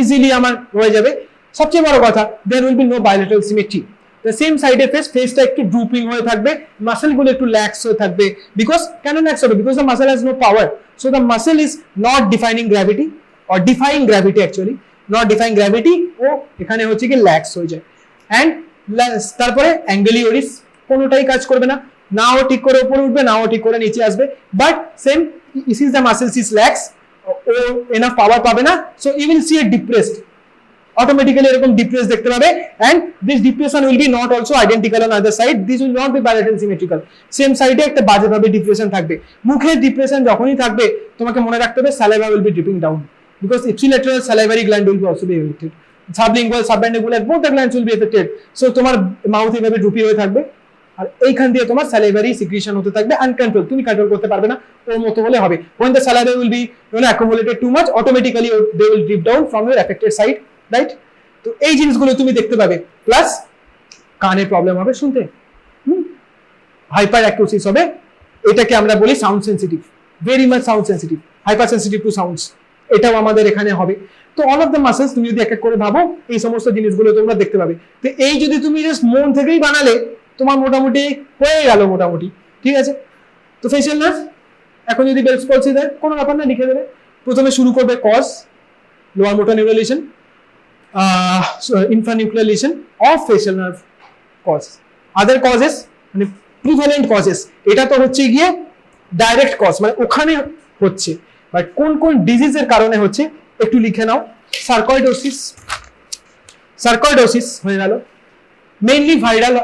Speaker 1: ইজিলি আমার হয়ে যাবে। সবচেয়ে বড় কথা, there will be no bilateral symmetry. The same সাইডে ফেসটা একটু ড্রুপিং হয়ে থাকবে, মাসেলগুলো একটু ল্যাক্স হয়ে থাকবে। বিকজ কেন ল্যাক্স হবে? Because the muscle has no power. So the muscle is not defining gravity or defying gravity, actually not defying gravity, ও এখানে হচ্ছে কি ল্যাক্স হয়ে যায়। অ্যান্ড তারপরে অ্যাঙ্গেলিওরিস, কোনোটাই কাজ করবে না, নাও ঠিক করে উপরে উঠবে, নাও ঠিক করে নিচে আসবে, but same is the muscles is lax, ও এনাফ পাওয়ার পাবে না, so you will see a depressed, automatically এরকম ডিপ্রেস দেখতে পাবে, and this depression will be not also identical on other side, this will not be parietal symmetrical, same সাইডে একটা বাজেভাবে depression থাকবে। মুখের ডিপ্রেশন যখনই থাকবে তোমাকে মনে রাখতে হবে saliva will be dripping down because ipsilateral salivary gland will be also be affected, sublingual submandibular both the glands will be affected, so তোমার মাউথ এভাবে ড্রুপি হয়ে থাকবে, আর এইখান দিয়ে তোমার salivary secretion হতে থাকবে আনকন্ট্রোল, তুমি কন্ট্রোল করতে পারবে না, ওর মতো হলে হবে। when the saliva will be accumulated too much, automatically they will drip down from your affected side, right? তো এই জিনিসগুলো তুমি দেখতে পাবে, প্লাস কানে প্রবলেম হবে শুনতে, হাইপার অ্যাকুসিস হবে, এটাকে আমরা বলি sound sensitive, very much sound sensitive, hyper sensitive two sounds, এটাও আমাদের এখানে হবে। তো অল অফ দ্য মাসেলস তুমি যদি এক এক করে ভাবো, এই সমস্ত জিনিসগুলো তোমরা দেখতে পাবে। তো এই যদি তুমি জাস্ট মন থেকেই বানালে, তোমার মোটামুটি হয়ে গেল মোটামুটি, ঠিক আছে? তো ফেশিয়াল নার্ভ এখন যদি বেলস পলসি দেয়, কোনো ব্যাপার না, লিখে দেবে। প্রথমে শুরু করবে cause, lower motor neural lesion, infranuclear lesion of facial nerve cause, other causes মানে prevalent causes, এটা তো হচ্ছে গিয়ে ডাইরেক্ট কজ, মানে ওখানে হচ্ছে, বাট কোন কোন ডিজিজের কারণে হচ্ছে একটু লিখে নাও। সার্কয়েডোসিস, সার্কয়েডোসিস হয়ে গেল, মেইনলি ভাইরাল।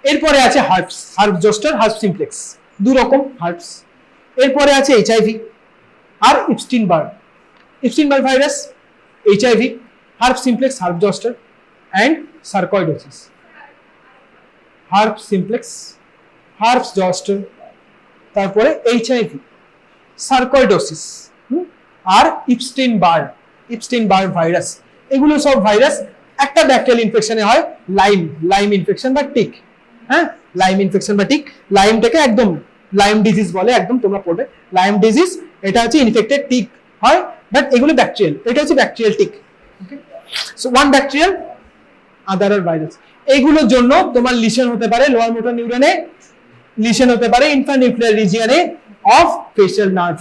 Speaker 1: এরপরে আছে herpes, herpes zoster, herpes simplex, দু রকম হার্পস। এরপরে আছে এইচআইভি আর Epstein Barr, Epstein Barr virus, HIV, herpes simplex, herpes zoster and sarcoidosis, herpes simplex, herpes zoster, তারপরে এইচআইভি, সার্কয়েডোসিস আর ইপস্টিন বার্গ ভাইরাস, এগুলো সব ভাইরাস একটা ব্যাকটেরিয়াল ইনফেকশনে হয়, লাইম ইনফেকশন বা টিক, হ্যাঁ, লাইম ইনফেকশন বা টিক, লাইমটাকে একদম লাইম ডিজিজ বলে, একদম তোমরা পড়বে লাইম ডিজিজ, এটা হচ্ছে ইনফেক্টেড টিক হয়, বাট এগুলো ব্যাকটেরিয়াল, এটা হচ্ছে bacterial tick. Okay, so one bacterial, other are virus, এইগুলোর জন্য তোমার লিশন হতে পারে লোয়ার মোটর নিউরনে, লিশন হতে পারে ইনফ্রানিউক্লিয়ার রিজিয়নে অফ ফেশিয়াল নার্ভ,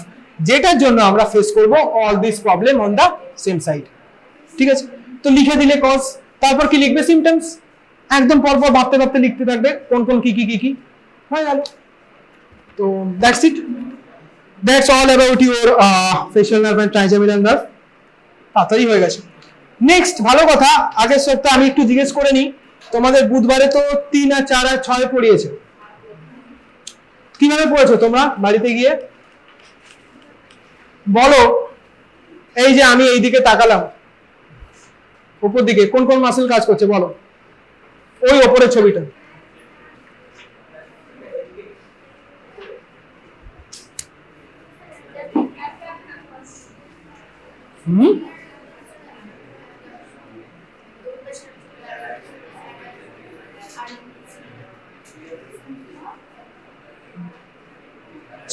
Speaker 1: যেটার জন্য আমরা ফেস করব all this problem on the same side, ঠিক আছে? তো লিখে দিলে কজ, তারপর কি লিখবে? সিমটমস, একদম পরপর ভাবতে ভাবতে লিখতে থাকবে কোন কোন কি কি কি কি হয়ে গেল। তো that's it, that's all about your facial nerve and trigeminal nerve, তাড়াতাড়ি হয়ে গেছে। নেক্সট ভালো কথা, আগের সপ্তাহে আমি একটু জিজ্ঞেস করে নিই, তোমাদের বুধবারে তো 3 আর 4 আর 6 পড়িয়েছে, কিভাবে পড়েছো তোমরা বাড়িতে গিয়ে বলো? এই যে আমি এইদিকে তাকালাম, উপর দিকে কোন কোন মাসেল কাজ করছে বলো, ওই ওপরের ছবিটা।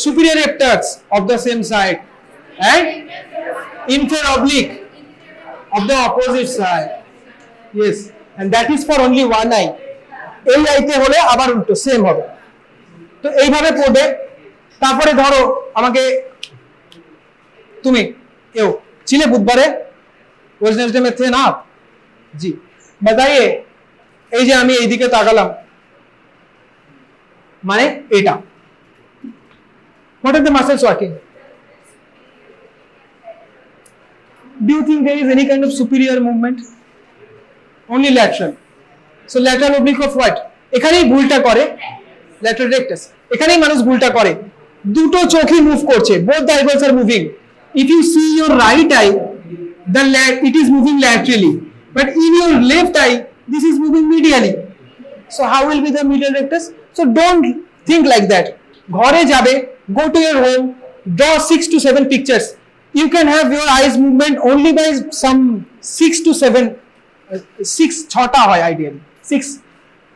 Speaker 1: Superior rectus of the same side and inferior oblique of the opposite side, yes, and that is for only one eye, এই আইতে হলে আবার উল্টো সেম হবে। তো এইভাবে পড়বে। তারপরে ধরো আমাকে তুমি কেউ ছিলে বুধবারে, वेडनेसडे में थे ना आप जी, बताइए এই যে আমি এইদিকে তাকালাম মানে এটা, what are the muscles working? Do you think there is any kind of superior movement? Only lateral, so lateral oblique of what? এখানেই ভুলটা করে lateral rectus, এখানেই মানুষ ভুলটা করে, দুটো চোখই মুভ করছে, both the eyeballs are moving. If you see your right eye, it is moving laterally, but in your left eye this is moving medially, so how will be the medial rectus? So don't think like that. ঘরে যাবে, go to your home, draw 6 to 7 pictures, you can have your eyes movement only by some 6 to 7, 6-6টা হয় ideally, 6,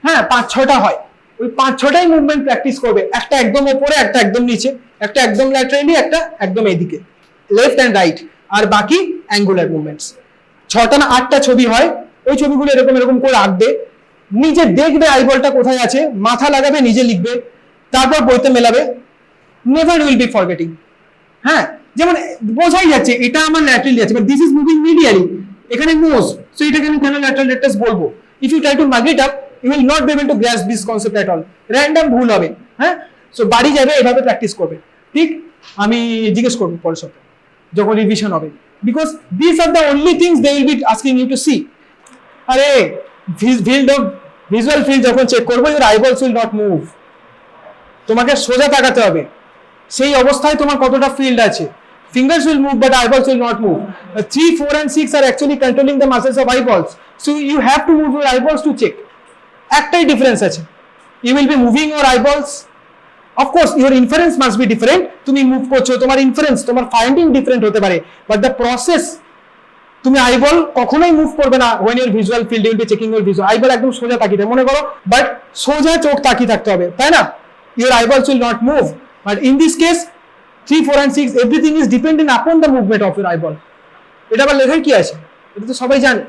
Speaker 1: হ্যাঁ 5-6টা হয়, ওই 5-6টাই movement practice করবে, একটা একদম উপরে, একটা একদম নিচে, একটা একদম ল্যাটারালি, একটা একদম এইদিকে, লেফট এন্ড রাইট, আর বাকি অ্যাঙ্গুলার মুভমেন্টস। 6টা না 8টা ছবি হয়, ওই ছবিগুলো এরকম এরকম করে আঁকবে, নিজে দেখবে আইবলটা কোথায় আছে, মাথা লাগাবে, নিজে লিখবে, তারপর বইতে মেলাবে, নেভার উইল বি ফরগেটিং। হ্যাঁ, যেমন বোঝাই যাচ্ছে এটা আমার ল্যাটারালি আছে, but this is moving medially, এখানে নোজ, সো এটাকে আমি কেন ল্যাটারাল রেক্টাস বলবো? If you try to mug it up, you will not be able to grasp this concept at all, random ভুল হবে। হ্যাঁ, সো বাড়ি যাবে এভাবে প্র্যাকটিস করবে, ঠিক? আমি জিজ্ঞেস করবো পরের সপ্তাহে যখন রিভিশন হবে, because this are the only things they will be asking you to see. আরে ফিল্ড অফ ভিজুয়াল ফিল্ড যখন চেক করবো, your eyeballs will not move, তোমাকে সোজা তাকাতে হবে, সেই অবস্থায় তোমার কতটা ফিল্ড আছে। Fingers will move but eyeballs will not move. 3, 4 and 6 are actually controlling the muscles of eyeballs. So you have to move your eyeballs to check. একটাই ডিফারেন্স আছে, you will be moving your eyeballs. Of course your inference must be different, তুমি move করছো, তোমার inference, তোমার finding different হতে পারে, but the process, তুমি eyeball কখনোই মুভ করবে না when your visual field will be checking your visual, eyeball একদম সোজা তাকিয়ে থাকে মনে করো, বাট সোজা চোখ তাকিয়ে থাকতে হবে, তাই না? your eyeballs will not move, but in this case 3, 4 and 6 everything is dependent upon the movement of your eyeball. এটা আবার লেখার কি আছে, এটা তো সবাই জানে।